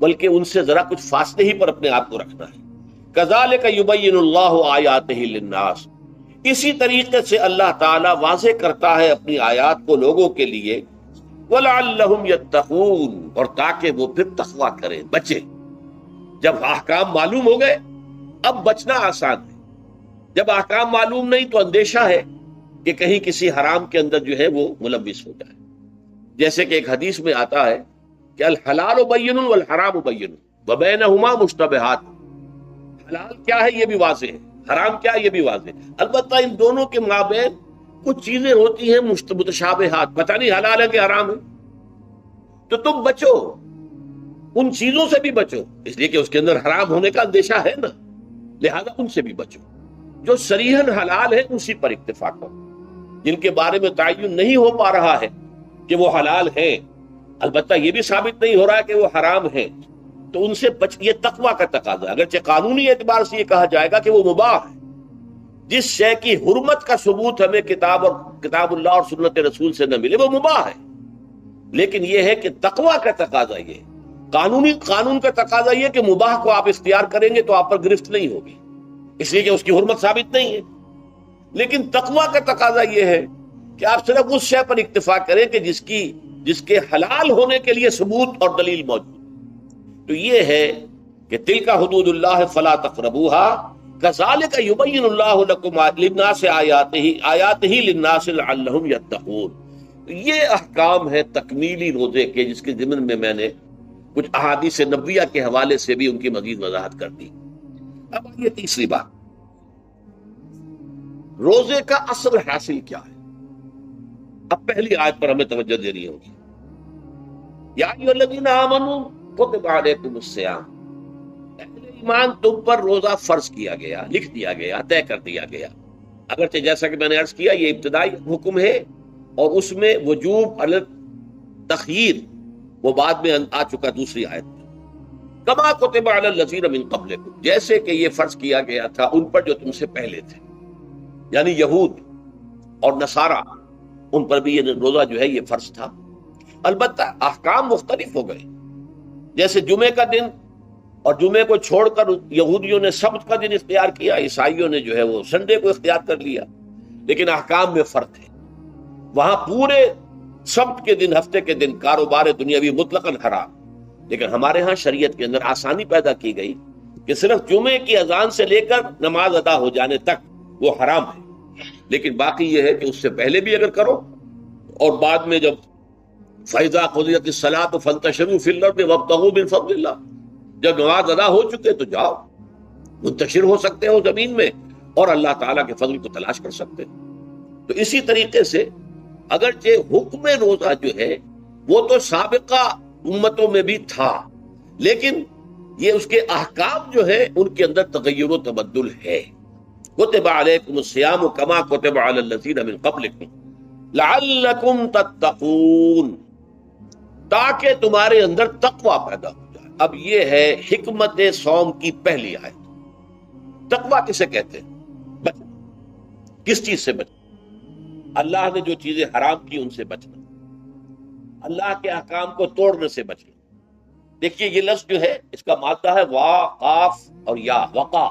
بلکہ ان سے ذرا کچھ فاصلے ہی پر اپنے آپ کو رکھنا ہے۔ کذالک یبین اللہ آیاتہ للناس، اسی طریقے سے اللہ تعالیٰ واضح کرتا ہے اپنی آیات کو لوگوں کے لیے، وَلَعَلَّهُمْ يَتَّقُونَ، اور تاکہ وہ پھر تقویٰ کریں، بچیں۔ جب احکام معلوم ہو گئے اب بچنا آسان ہے، جب احکام معلوم نہیں تو اندیشہ ہے کہ کہیں کسی حرام کے اندر جو ہے وہ ملوث ہو جائے۔ جیسے کہ ایک حدیث میں آتا ہے کہ الحلال بین والحرام بین وبینہما مشتبہات، حلال کیا ہے یہ بھی واضح ہے، حرام کیا ہے یہ بھی واضح ہے، البتہ ان دونوں کے مابین کچھ چیزیں ہوتی ہیں متشابہات، پتہ نہیں حلال ہے کہ حرام ہے، تو تم بچو، ان چیزوں سے بھی بچو، اس لیے کہ اس کے اندر حرام ہونے کا اندیشہ ہے نا، لہذا ان سے بھی بچو۔ جو صریحاً حلال ہے اسی پر اکتفا کرو، جن کے بارے میں تعین نہیں ہو پا رہا ہے کہ وہ حلال ہیں، البتہ یہ بھی ثابت نہیں ہو رہا ہے کہ وہ حرام ہیں، تو ان سے یہ تقویٰ کا تقاضا ہے۔ اگرچہ قانونی اعتبار سے یہ کہا جائے گا کہ وہ مباح ہے، جس شے کی حرمت کا ثبوت ہمیں کتاب اللہ اور سنت رسول سے نہ ملے وہ مباح ہے، لیکن یہ ہے کہ تقویٰ کا تقاضا یہ، قانون کا تقاضا یہ کہ مباح کو آپ اختیار کریں گے تو آپ پر گرفت نہیں ہوگی، اس لیے کہ اس کی حرمت ثابت نہیں ہے، لیکن تقویٰ کا تقاضا یہ ہے کہ آپ صرف اس شے پر اکتفا کریں کہ جس کے حلال ہونے کے لیے ثبوت اور دلیل موجود۔ تو یہ ہے کہ تلک حدود اللہ فلا تقربوها کذالک یبین اللہ لکم للناس آیاتہ للناس لعلہم یتقون۔ یہ احکام ہے تکمیلی روزے کے، جس کے ضمن میں میں نے کچھ احادیث نبویہ کے حوالے سے بھی ان کی مزید وضاحت کر دی۔ اب یہ تیسری بات، روزے کا اصل حاصل کیا ہے؟ اب پہلی آیت پر ہمیں توجہ دینی ہوگی، یا ایھا الذین آمنوا کتب علیکم الصیام، اہل ایمان تم پر روزہ فرض کیا گیا، لکھ دیا گیا، طے کر دیا گیا۔ اگرچہ جیسا کہ میں نے عرض کیا یہ ابتدائی حکم ہے اور اس میں وجوب علی تخییر وہ بعد میں آ چکا دوسری آیت میں، کما کتب علی الذین من قبلکم، جیسے کہ یہ فرض کیا گیا تھا ان پر جو تم سے پہلے تھے، یعنی یہود اور نصارہ، ان پر بھی یہ روزہ جو ہے یہ فرض تھا۔ البتہ احکام مختلف ہو گئے، جیسے جمعے کا دن، اور جمعے کو چھوڑ کر یہودیوں نے سبت کا دن اختیار کیا، عیسائیوں نے جو ہے وہ سنڈے کو اختیار کر لیا، لیکن احکام میں فرق ہے۔ وہاں پورے سبت کے دن، ہفتے کے دن کاروبار دنیاوی مطلقاً حرام، لیکن ہمارے ہاں شریعت کے اندر آسانی پیدا کی گئی کہ صرف جمعے کی اذان سے لے کر نماز ادا ہو جانے تک وہ حرام ہے، لیکن باقی یہ ہے کہ اس سے پہلے بھی اگر کرو، اور بعد میں جب فَإِذَا قُضِيَتِ الصَّلَاةُ فَانتَشِرُوا فِي الْأَرْضِ وَابْتَغُوا مِن فَضْلِ اللَّهِ، جب نماز ادا ہو چکے تو جاؤ، منتشر ہو سکتے ہو زمین میں اور اللہ تعالیٰ کے فضل کو تلاش کر سکتے ہو۔ تو اسی طریقے سے اگرچہ حکم روزہ جو ہے وہ تو سابقہ امتوں میں بھی تھا، لیکن یہ اس کے احکام جو ہے ان کے اندر تغیر و تبدل ہے۔ کتب علیکم الصیام کما کتب علی الذین من قبلکم لعلکم تتقون، تاکہ تمہارے اندر تقوی پیدا ہو جائے۔ اب یہ ہے حکمت صوم کی پہلی آیت۔ تقوی کسے کہتے ہیں؟ بچنا۔ کس چیز سے بچنا؟ اللہ نے جو چیزیں حرام کی ان سے بچنا، اللہ کے احکام کو توڑنے سے بچنا۔ دیکھیے یہ لفظ جو ہے اس کا مادہ ہے وا، قاف اور یا، وقا۔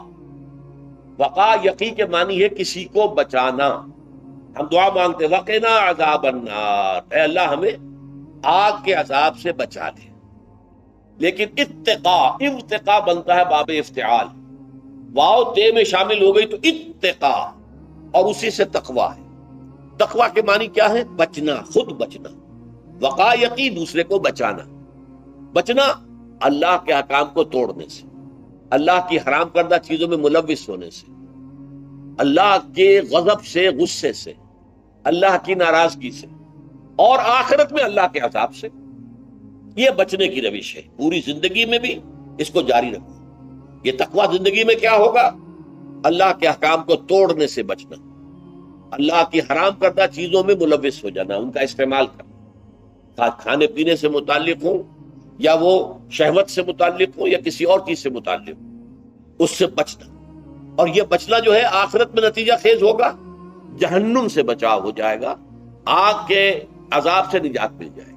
وقا یقی کے معنی ہے کسی کو بچانا۔ ہم دعا مانگتے وقنا عذاب النار، اے اللہ ہمیں آگ کے عذاب سے بچا دے، لیکن ارتقا بنتا ہے باب افتعال، واو تے میں شامل ہو گئی تو اتقا، اور اسی سے تقوی ہے۔ تقوی کے معنی کیا ہے؟ بچنا، خود بچنا۔ وقا یقی دوسرے کو بچانا، بچنا اللہ کے احکام کو توڑنے سے۔ اللہ کی حرام کردہ چیزوں میں ملوث ہونے سے، اللہ کے غضب سے، غصے سے، اللہ کی ناراضگی سے، اور آخرت میں اللہ کے عذاب سے۔ یہ بچنے کی روش ہے، پوری زندگی میں بھی اس کو جاری رکھو۔ یہ تقویٰ زندگی میں کیا ہوگا؟ اللہ کے احکام کو توڑنے سے بچنا، اللہ کی حرام کردہ چیزوں میں ملوث ہو جانا، ان کا استعمال کرنا، کھانے پینے سے متعلق ہو یا وہ شہوت سے متعلق ہو یا کسی اور چیز سے متعلق ہو، اس سے بچنا۔ اور یہ بچنا جو ہے آخرت میں نتیجہ خیز ہوگا، جہنم سے بچاؤ ہو جائے گا، آگ کے عذاب سے نجات مل جائے گی۔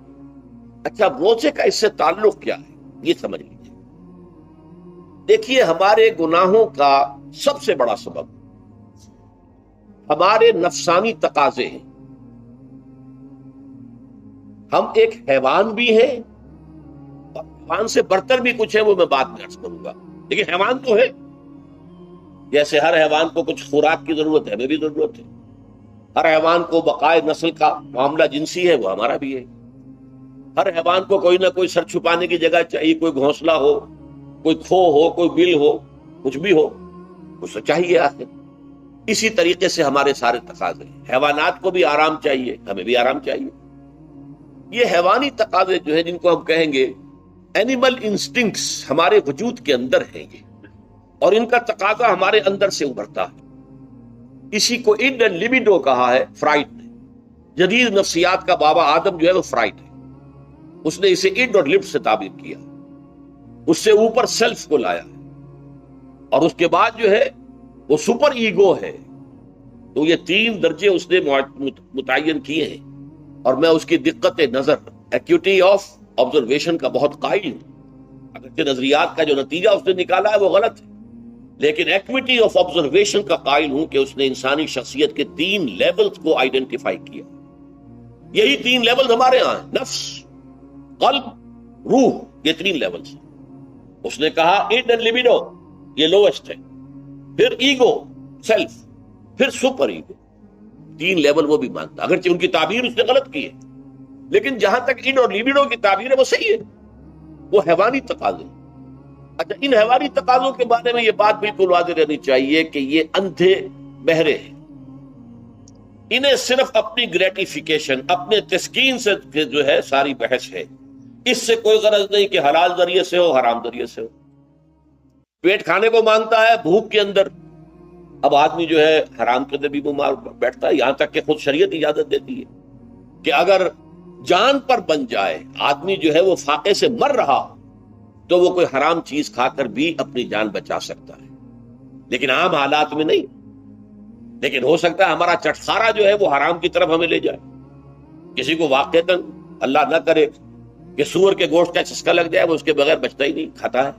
اچھا، روزے کا اس سے تعلق کیا ہے یہ سمجھ لیجیے۔ دیکھیے، ہمارے گناہوں کا سب سے بڑا سبب ہمارے نفسانی تقاضے ہیں۔ ہم ایک حیوان بھی ہیں، اور حیوان سے برتر بھی کچھ ہے، وہ میں بعد میں عرض کروں گا، لیکن حیوان تو ہے۔ جیسے ہر حیوان کو کچھ خوراک کی ضرورت ہے، ہمیں بھی ضرورت ہے۔ ہر حیوان کو بقائے نسل کا معاملہ جنسی ہے، وہ ہمارا بھی ہے۔ ہر حیوان کو کوئی نہ کوئی سر چھپانے کی جگہ چاہیے، کوئی گھونسلہ ہو، کوئی کھو ہو، کوئی بل ہو، کچھ بھی ہو، اس سے چاہیے آخر۔ اسی طریقے سے ہمارے سارے تقاضے ہیں۔ حیوانات کو بھی آرام چاہیے، ہمیں بھی آرام چاہیے۔ یہ حیوانی تقاضے جو ہیں، جن کو ہم کہیں گے اینیمل انسٹنکٹس، ہمارے وجود کے اندر ہیں یہ، اور ان کا تقاضا ہمارے اندر سے ابھرتا ہے۔ اسی کو اڈ اینڈ لیبیڈو کہا ہے فرائڈ نے۔ جدید نفسیات کا بابا آدم جو ہے وہ فرائڈ ہے، اس نے اسے اڈ اور لب سے تعبیر کیا، اس سے اوپر سیلف کو لایا ہے، اور اس کے بعد جو ہے وہ سپر ایگو ہے۔ تو یہ تین درجے اس نے متعین کیے ہیں، اور میں اس کی دقت نظر، ایکیوٹی آف آبزرویشن کا بہت قائل ہوں۔ اگرچہ نظریات کا جو نتیجہ اس نے نکالا ہے وہ غلط ہے، لیکن ایکویٹی آف آبزرویشن کا قائل ہوں کہ اس نے انسانی شخصیت کے 3 لیولز کو آئیڈینٹیفائی کیا۔ یہی 3 لیولز ہمارے ہاں ہیں، نفس، قلب، روح، یہ 3 لیولز ہیں۔ اس نے کہا اڈ اینڈ لیبیڈو یہ لوسٹ ہے، پھر ایگو، سیلف، پھر سپر ایگو۔ 3 لیول وہ بھی مانتا، اگرچہ ان کی تعبیر اس نے غلط کی ہے، لیکن جہاں تک اڈ اور لیبیڈو کی تعبیر ہے وہ صحیح ہے، وہ حیوانی تقاضے۔ اچھا، ان حیوانی تقاضوں کے بارے میں یہ بات بالکل واضح رہنی چاہیے کہ یہ اندھے بہرے ہیں۔ انہیں صرف اپنی گریٹیفیکیشن، اپنے تسکین سے جو ہے ساری بحث ہے، اس سے کوئی غرض نہیں کہ حلال ذریعے سے ہو، حرام ذریعے سے ہو۔ پیٹ کھانے کو مانگتا ہے بھوک کے اندر، اب آدمی جو ہے حرام کے اندر بھی بیمار بیٹھتا ہے، یہاں تک کہ خود شریعت اجازت دیتی ہے کہ اگر جان پر بن جائے، آدمی جو ہے وہ فاقے سے مر رہا ہو، تو وہ کوئی حرام چیز کھا کر بھی اپنی جان بچا سکتا ہے، لیکن عام حالات میں نہیں۔ لیکن ہو سکتا ہے ہمارا چٹخارا جو ہے وہ حرام کی طرف ہمیں لے جائے۔ کسی کو واقعتاً اللہ نہ کرے کہ سور کے گوشت کا چسکا لگ جائے، وہ اس کے بغیر بچتا ہی نہیں، کھاتا ہے۔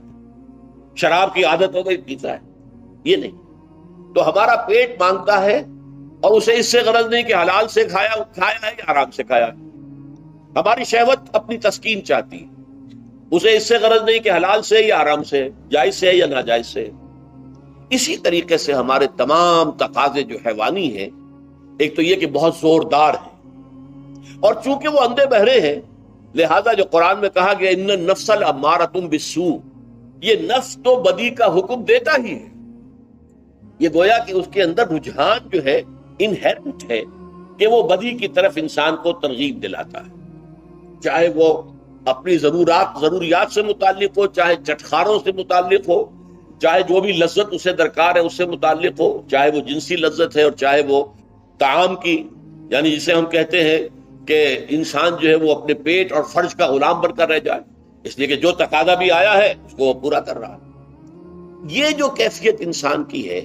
شراب کی عادت ہو گئی، پیتا ہے، یہ نہیں۔ تو ہمارا پیٹ مانگتا ہے، اور اسے اس سے غرض نہیں کہ حلال سے کھایا ہے یا حرام سے کھایا ہے۔ ہماری شہوت اپنی تسکین چاہتی ہے، اسے اس سے غرض نہیں کہ حلال سے یا حرام سے، جائز سے یا ناجائز سے۔ اسی طریقے سے ہمارے تمام تقاضے جو حیوانی ہیں، ایک تو یہ کہ بہت زوردار ہیں، اور چونکہ وہ اندھے بہرے ہیں، لہذا جو قرآن میں کہا گیا ان النفس لامارۃ بالسوء، یہ نفس تو بدی کا حکم دیتا ہی ہے۔ یہ گویا کہ اس کے اندر رجحان جو ہے انہیرنٹ ہے کہ وہ بدی کی طرف انسان کو ترغیب دلاتا ہے، چاہے وہ اپنی ضروریات سے متعلق ہو، چاہے چٹخاروں سے متعلق ہو، چاہے جو بھی لذت اسے درکار ہے اس سے متعلق ہو، چاہے وہ جنسی لذت ہے اور چاہے وہ طعام کی، یعنی جسے ہم کہتے ہیں کہ انسان جو ہے وہ اپنے پیٹ اور فرج کا غلام بن کر رہ جائے، اس لیے کہ جو تقاضا بھی آیا ہے اس کو وہ پورا کر رہا ہے۔ یہ جو کیفیت انسان کی ہے،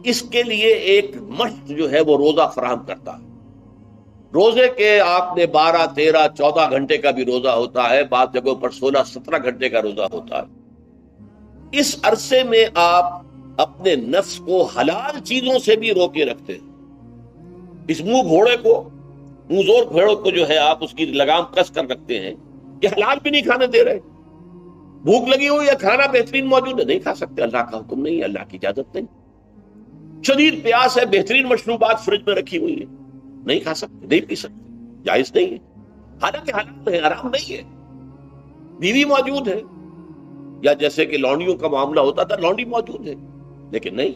اس کے لیے ایک مشق جو ہے وہ روزہ فراہم کرتا ہے۔ روزے کے آپ نے 12، 13، 14 گھنٹے کا بھی روزہ ہوتا ہے، بعض جگہوں پر 16، 17 گھنٹے کا روزہ ہوتا ہے۔ اس عرصے میں آپ اپنے نفس کو حلال چیزوں سے بھی روکے رکھتے ہیں۔ اس منہ زور گھوڑے کو جو ہے آپ اس کی لگام کس کر رکھتے ہیں کہ حلال بھی نہیں کھانے دے رہے۔ بھوک لگی ہوئی ہے، کھانا بہترین موجود ہے، نہیں کھا سکتے، اللہ کا حکم نہیں ہے، اللہ کی اجازت نہیں۔ شدید پیاس ہے، بہترین مشروبات فریج میں رکھی ہوئی ہے، نہیں کھا سکتے، نہیں پی سکتے، جائز نہیں ہے، حالانکہ حلال ہے، حرام نہیں ہے۔ بیوی موجود ہے، یا جیسے کہ لونڈیوں کا معاملہ ہوتا تھا، لونڈی موجود ہے لیکن نہیں،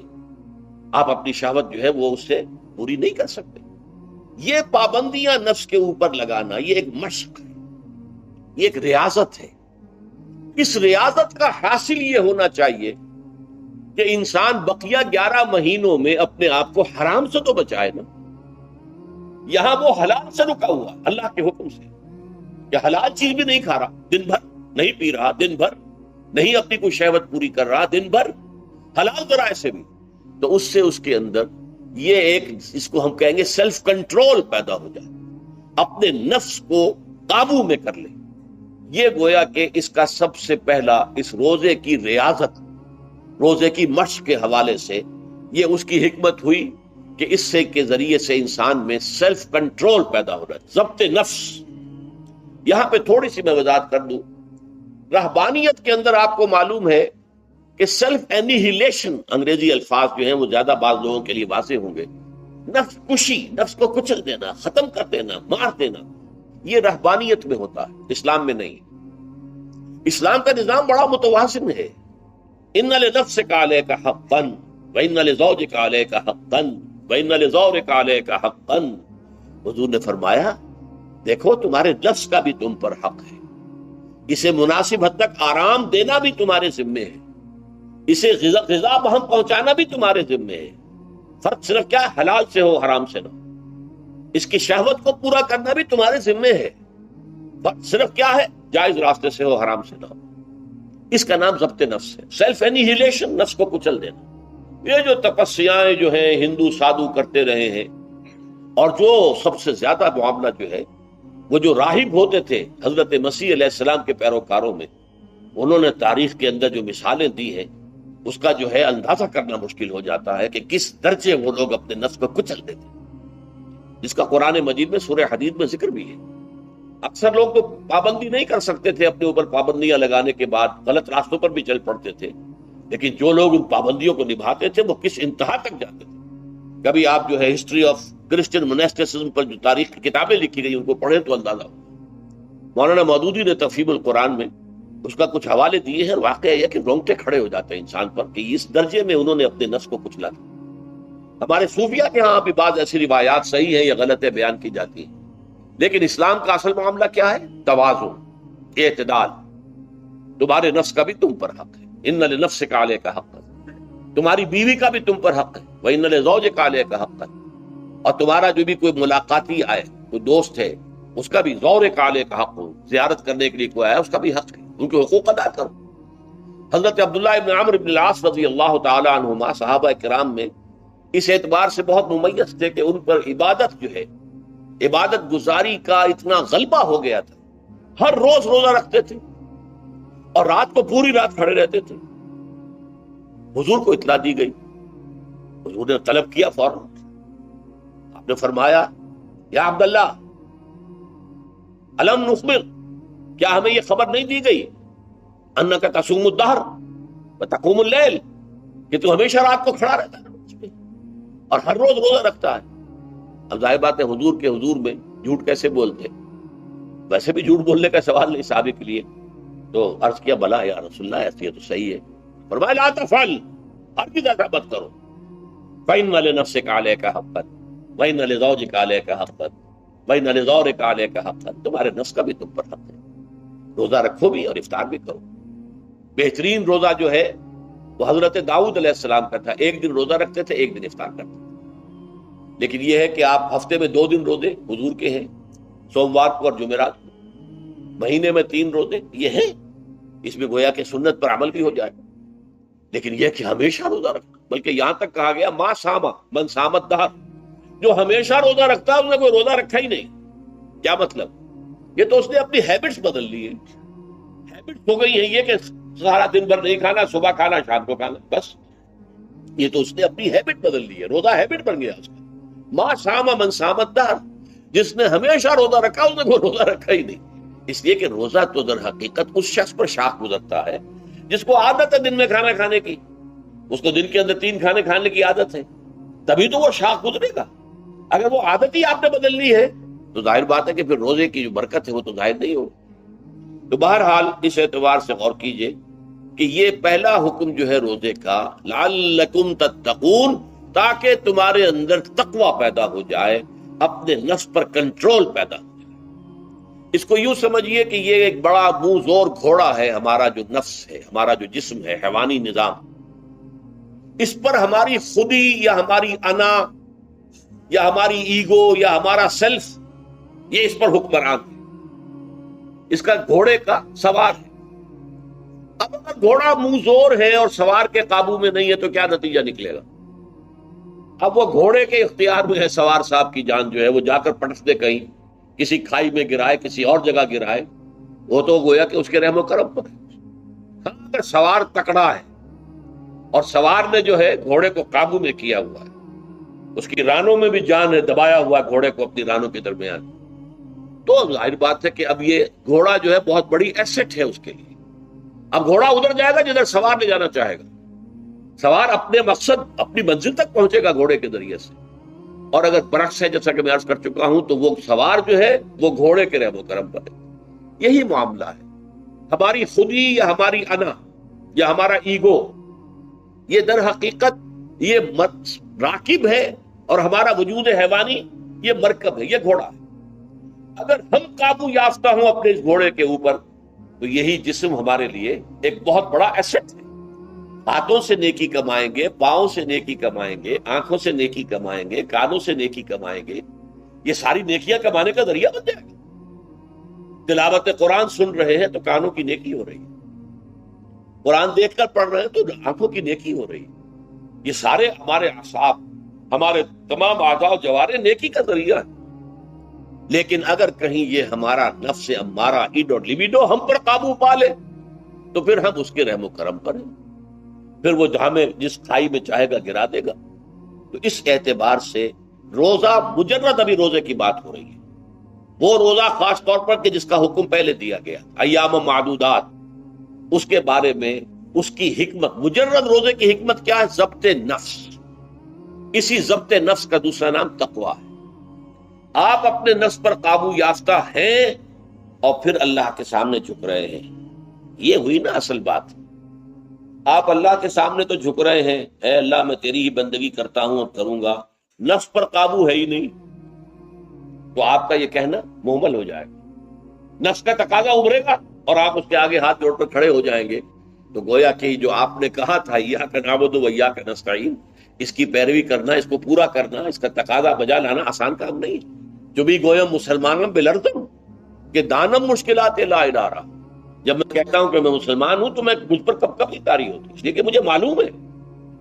آپ اپنی شہوت جو ہے وہ اس سے پوری نہیں کر سکتے۔ یہ پابندیاں نفس کے اوپر لگانا یہ ایک مشق ہے، یہ ایک ریاضت ہے۔ اس ریاضت کا حاصل یہ ہونا چاہیے کہ انسان بقیہ 11 مہینوں میں اپنے آپ کو حرام سے تو بچائے نا۔ یہاں وہ حلال سے رکا ہوا اللہ کے حکم سے، کہ حلال چیز بھی نہیں کھا رہا، دن بھر نہیں پی رہا، دن بھر نہیں اپنی کوئی شہوت پوری کر رہا، دن بھر حلال ذرائع سے بھی، تو اس سے اس کے اندر یہ ایک، اس کو ہم کہیں گے سیلف کنٹرول پیدا ہو جائے، اپنے نفس کو قابو میں کر لے۔ یہ گویا کہ اس کا سب سے پہلا اس روزے کی ریاضت، روزے کی مشق کے حوالے سے یہ اس کی حکمت ہوئی کہ اس سے کے ذریعے سے انسان میں سیلف کنٹرول پیدا ہو رہا ہے، ضبط نفس۔ یہاں پہ تھوڑی سی میں وضاحت کر دوں، رہبانیت کے اندر آپ کو معلوم ہے کہ سیلف اینیہیلیشن، انگریزی الفاظ جو ہیں وہ زیادہ بعض لوگوں کے لیے واضح ہوں گے، نفس کشی، نفس کو کچل دینا، ختم کر دینا، مار دینا، یہ رہبانیت میں ہوتا ہے، اسلام میں نہیں۔ اسلام کا نظام بڑا متوازن ہے۔ ان لنفسک علیک حقا وان لزوجک علیک حقا وان لزورک علیک حقا۔ حضور نے فرمایا دیکھو تمہارے نفس کا بھی تم پر حق ہے، اسے مناسب حد تک آرام دینا بھی تمہارے ذمے ہے، اسے غذا بہم پہنچانا بھی تمہارے ذمے ہے۔ فرق صرف کیا ہے؟ حلال سے ہو، حرام سے نہ ہو۔ اس کی شہوت کو پورا کرنا بھی تمہارے ذمے ہے، فرق صرف کیا ہے؟ جائز راستے سے ہو، حرام سے نہ ہو۔ اس کا نام ضبط نفس ہے، سیلف اینیہیلیشن، نفس کو کچل دینا۔ یہ جو تپسیاں جو ہیں ہندو سادھو کرتے رہے ہیں، اور جو سب سے زیادہ معاملہ جو ہے وہ جو راہب ہوتے تھے حضرت مسیح علیہ السلام کے پیروکاروں میں، انہوں نے تاریخ کے اندر جو مثالیں دی ہیں اس کا جو ہے اندازہ کرنا مشکل ہو جاتا ہے کہ کس درجے وہ لوگ اپنے نفس کو کچل دیتے، جس کا قرآن مجید میں سورہ حدید میں ذکر بھی ہے۔ اکثر لوگ تو پابندی نہیں کر سکتے تھے، اپنے اوپر پابندیاں لگانے کے بعد غلط راستوں پر بھی چل پڑتے تھے، لیکن جو لوگ ان پابندیوں کو نبھاتے تھے وہ کس انتہا تک جاتے تھے۔ کبھی آپ جو ہے ہسٹری آف کرسچن موناسٹسزم پر جو تاریخ کی کتابیں لکھی گئی ان کو پڑھیں تو اندازہ ہو۔ مولانا مودودی نے تفہیم القرآن میں اس کا کچھ حوالے دیے ہیں، اور واقعہ یہ کہ رونگٹے کھڑے ہو جاتے ہیں انسان پر کہ اس درجے میں انہوں نے اپنے نفس کو کچلا تھا۔ ہمارے صوفیہ کے ہاں بھی بعض ایسی روایات صحیح ہیں یا غلط بیان کی جاتی ہیں، لیکن اسلام کا اصل معاملہ کیا ہے؟ توازن، اعتدال۔ تمہارے نفس کا بھی تم پر حق ہے، ان لنفسک علیک حقا، تمہاری بیوی کا بھی تم پر حق ہے، وان لزوجک علیک حقا، اور تمہارا جو بھی کوئی ملاقاتی آئے، کوئی دوست ہے، اس کا بھی زورک علیک حق ہو، زیارت کرنے کے لیے کوئی آیا اس کا بھی حق ہے، ان کے حقوق ادا کرو۔ حضرت عبداللہ ابن عمرو بن العاص رضی اللہ تعالی عنہما صحابہ کرام میں اس اعتبار سے بہت ممیز تھے کہ ان پر عبادت جو ہے، عبادت گزاری کا اتنا غلبہ ہو گیا تھا، ہر روز روزہ رکھتے تھے اور رات کو پوری رات کھڑے رہتے تھے۔ حضور کو اطلاع دی گئی، حضور نے طلب کیا، فوراً آپ نے فرمایا یا عبداللہ الم نخبر، کیا ہمیں یہ خبر نہیں دی گئی انک تصوم الدہر وتقوم اللیل، کہ تو ہمیشہ رات کو کھڑا رہتا ہے اور ہر روز روزہ رکھتا ہے۔ اب ظاہر بات ہے حضور کے حضور میں جھوٹ کیسے بولتے، ویسے بھی جھوٹ بولنے کا سوال نہیں صحابی کے لیے، تو عرض کیا بلا یا رسول اللہ ایسی ہے تو صحیح ہے۔ فرمایا لا تفعل، ہرگز ایسا مت کرو، فإن لنفسک علیک حقا وإن لزوجک علیک حقا وإن لزورک علیک حقا، تمہارے نفس کا بھی تم پر حق ہے، روزہ رکھو بھی اور افطار بھی کرو۔ بہترین روزہ جو ہے وہ حضرت داؤد علیہ السلام کا تھا، ایک دن روزہ رکھتے تھے، ایک دن افطار کرتے تھے۔ لیکن یہ ہے کہ آپ ہفتے میں 2 دن روزے حضور کے ہیں، سوموار کو اور جمعرات کو، مہینے میں 3 روزے یہ ہیں، اس میں گویا کہ سنت پر عمل بھی ہو جائے۔ لیکن یہ کہ ہمیشہ روزہ رکھنا، بلکہ یہاں تک کہا گیا ما صام من صام الدہر، جو ہمیشہ روزہ رکھتا ہے اس نے کوئی روزہ رکھا ہی نہیں۔ کیا مطلب؟ یہ تو اس نے اپنی ہیبٹس بدل لی ہے، ہیبٹس ہو گئی ہیں یہ کہ سارا دن بھر نہیں کھانا، صبح کھانا شام کو کھانا، بس یہ تو اس نے اپنی ہیبٹ بدل لی ہے، روزہ ہیبٹ بن گیا اس کا۔ ما صام من صام الدہر، جس نے ہمیشہ روزہ رکھا اس نے کوئی روزہ رکھا ہی نہیں۔ اس لیے کہ روزہ تو در حقیقت اس شخص پر شاخ گزرتا ہے جس کو عادت ہے دن میں کھانا کھانے کی، اس کو دن کے اندر 3 کھانے کھانے کی عادت ہے، تبھی تو وہ شاخ گزرے گا۔ اگر وہ عادت ہی آپ نے بدل لی ہے تو ظاہر بات ہے کہ پھر روزے کی جو برکت ہے وہ تو ظاہر نہیں ہوگی۔ تو بہرحال اس اعتبار سے غور کیجئے کہ یہ پہلا حکم جو ہے روزے کا، لعلکم تتقون، تاکہ تمہارے اندر تقوی پیدا ہو جائے، اپنے نفس پر کنٹرول پیدا ہو جائے۔ اس کو یوں سمجھیے کہ یہ ایک بڑا منہ زور گھوڑا ہے، ہمارا جو نفس ہے، ہمارا جو جسم ہے، حیوانی نظام، اس پر ہماری خودی یا ہماری انا یا ہماری ایگو یا ہمارا سیلف، یہ اس پر حکمران ہے، اس کا گھوڑے کا سوار ہے۔ اب اگر گھوڑا منہ زور ہے اور سوار کے قابو میں نہیں ہے تو کیا نتیجہ نکلے گا؟ اب وہ گھوڑے کے اختیار میں ہے، سوار صاحب کی جان جو ہے وہ جا کر پٹک دے، کہیں کسی کھائی میں گرائے، کسی اور جگہ گرائے، وہ تو گویا کہ اس کے رحم و کرم پر۔ ہاں، اگر سوار تکڑا ہے اور سوار نے جو ہے گھوڑے کو قابو میں کیا ہوا ہے، اس کی رانوں میں بھی جان ہے، دبایا ہوا ہے گھوڑے کو اپنی رانوں کے درمیان، تو ظاہر بات ہے کہ اب یہ گھوڑا جو ہے بہت بڑی ایسٹ ہے اس کے لیے۔ اب گھوڑا ادھر جائے گا جدھر سوار لے جانا چاہے گا، سوار اپنے مقصد، اپنی منزل تک پہنچے گا گھوڑے کے ذریعے سے۔ اور اگر برعکس ہے، جیسا کہ میں عرض کر چکا ہوں، تو وہ سوار جو ہے وہ گھوڑے کے رحم و کرم پر ہے۔ یہی معاملہ ہے، ہماری خودی یا ہماری انا یا ہمارا ایگو، یہ در حقیقت یہ راکب ہے، اور ہمارا وجود حیوانی یہ مرکب ہے، یہ گھوڑا ہے۔ اگر ہم قابو یافتہ ہوں اپنے اس گھوڑے کے اوپر، تو یہی جسم ہمارے لیے ایک بہت بڑا ایسٹ ہے۔ ہاتھوں سے نیکی کمائیں گے، پاؤں سے نیکی کمائیں گے، آنکھوں سے نیکی کمائیں گے، کانوں سے نیکی کمائیں گے، یہ ساری نیکیاں کمانے کا ذریعہ بن جائے گا۔ تلاوت قرآن سن رہے ہیں تو کانوں کی نیکی ہو رہی ہے، قرآن دیکھ کر پڑھ رہے ہیں تو آنکھوں کی نیکی ہو رہی ہے۔ یہ سارے ہمارے اعصاب، ہمارے تمام اعضاء و جوارح نیکی کا ذریعہ ہے۔ لیکن اگر کہیں یہ ہمارا نفس امارہ، ایڈ اور لیبیڈو ہم پر قابو پا لے، تو پھر ہم اس کے رحم و کرم پر ہیں، پھر وہ ہمیں جس کھائی میں چاہے گا گرا دے گا۔ تو اس اعتبار سے روزہ مجرد، ابھی روزے کی بات ہو رہی ہے، وہ روزہ خاص طور پر کہ جس کا حکم پہلے دیا گیا، ایام معدودات، اس کے بارے میں اس کی حکمت، مجرد روزے کی حکمت کیا ہے؟ ضبط نفس۔ اسی ضبط نفس کا دوسرا نام تقویٰ ہے۔ آپ اپنے نفس پر قابو یافتہ ہیں اور پھر اللہ کے سامنے جھک رہے ہیں، یہ ہوئی نا اصل بات۔ آپ اللہ کے سامنے تو جھک رہے ہیں، اے اللہ میں تیری ہی بندگی کرتا ہوں اور کروں گا، نفس پر قابو ہے ہی نہیں، تو آپ کا یہ کہنا محمل ہو جائے گا، نفس کا تقاضا ابھرے گا اور آپ اس کے آگے ہاتھ جوڑ کر کھڑے ہو جائیں گے، تو گویا کہ جو آپ نے کہا تھا ایاک نعبد و ایاک نستعین، اس کی پیروی کرنا، اس کو پورا کرنا، اس کا تقاضا بجا لانا آسان کام نہیں ہے۔ جو بھی گویم مسلمانم بلرزم کہ دانم مشکلات لا ادارہ، جب میں کہتا ہوں کہ میں مسلمان ہوں تو میں مجھ پر کب کب طاری ہوتی ہے، اس لیے کہ مجھے معلوم ہے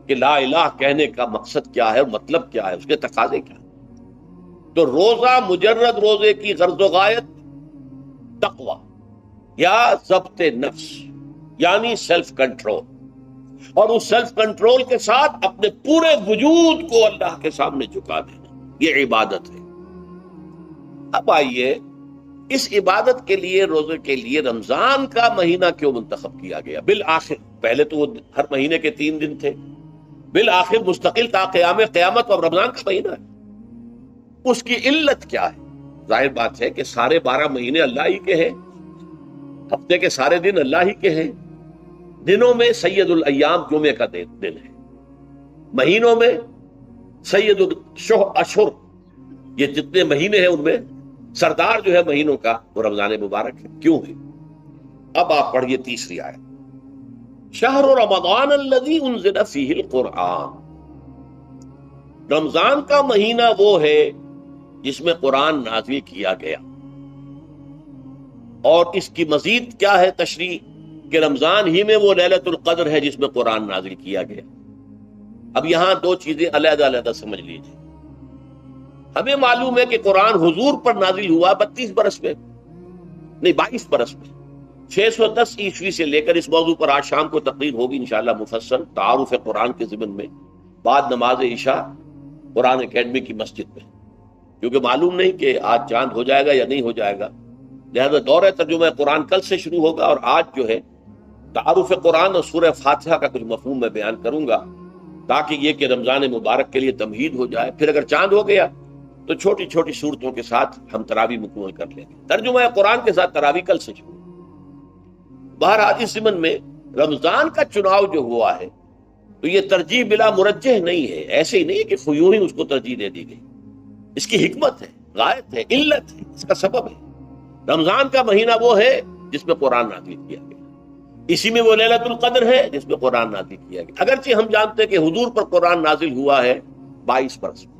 کہ لا الہ کہنے کا مقصد کیا ہے اور مطلب کیا ہے، اس کے تقاضے کیا ہے۔ تو روزہ مجرد روزے کی غرض و غایت تقویٰ یا ضبط نفس، یعنی سیلف کنٹرول، اور اس سیلف کنٹرول کے ساتھ اپنے پورے وجود کو اللہ کے سامنے جھکا دینا، یہ عبادت ہے۔ اب آئیے، اس عبادت کے لیے، روزے کے لیے رمضان کا مہینہ کیوں منتخب کیا گیا بالآخر؟ پہلے تو وہ ہر مہینے کے 3 دن تھے، بالآخر مستقل تا قیام قیامت اور رمضان کا مہینہ ہے۔ اس کی علت کیا ہے؟ ظاہر بات ہے کہ سارے 12 مہینے اللہ ہی کے ہیں، ہفتے کے سارے دن اللہ ہی کے ہیں، دنوں میں سید الایام جمعے کا دن ہے، مہینوں میں سید الاشہر، یہ جتنے مہینے ہیں ان میں سردار جو ہے مہینوں کا وہ رمضان مبارک ہے۔ کیوں ہے؟ اب آپ پڑھیے تیسری آیت، شہر رمضان الذی انزل فیہ القرآن، رمضان کا مہینہ وہ ہے جس میں قرآن نازل کیا گیا۔ اور اس کی مزید کیا ہے تشریح کہ رمضان ہی میں وہ لیلۃ القدر ہے جس میں قرآن نازل کیا گیا۔ اب یہاں 2 چیزیں علیحدہ علیحدہ سمجھ لیجیے۔ ہمیں معلوم ہے کہ قرآن حضور پر نازل ہوا 32 برس میں، نہیں 22 برس میں، 610 عیسوی سے لے کر اس موضوع پر آج شام کو تقریر ہوگی انشاءاللہ مفصل تعارف قرآن کے ضمن میں، بعد نماز عشاء قرآن اکیڈمی کی مسجد میں، کیونکہ معلوم نہیں کہ آج چاند ہو جائے گا یا نہیں ہو جائے گا، لہذا دورہ ترجمہ قرآن کل سے شروع ہوگا، اور آج جو ہے تعارف قرآن اور سورہ فاتحہ کا کچھ مفہوم میں بیان کروں گا، تاکہ یہ کہ رمضان مبارک کے لیے تمہید ہو جائے۔ پھر اگر چاند ہو گیا تو چھوٹی چھوٹی صورتوں کے ساتھ ہم تراویح مکمل کر لیں گے، ترجمہ قرآن کے ساتھ تراویح کل سے شروع۔ بہرحال اس ضمن میں رمضان کا چناؤ جو ہوا ہے تو یہ ترجیح بلا مرجح نہیں ہے، ایسے ہی نہیں ہے کہ یوں ہی اس کو ترجیح دے دی گئی، اس کی حکمت ہے، غایت ہے، علت ہے، اس کا سبب ہے۔ رمضان کا مہینہ وہ ہے جس میں قرآن نازل کیا گیا، اسی میں وہ لیلۃ القدر ہے جس میں قرآن نازل کیا گیا، اگرچہ ہم جانتے ہیں کہ حضور پر قرآن نازل ہوا ہے 22 برس میں،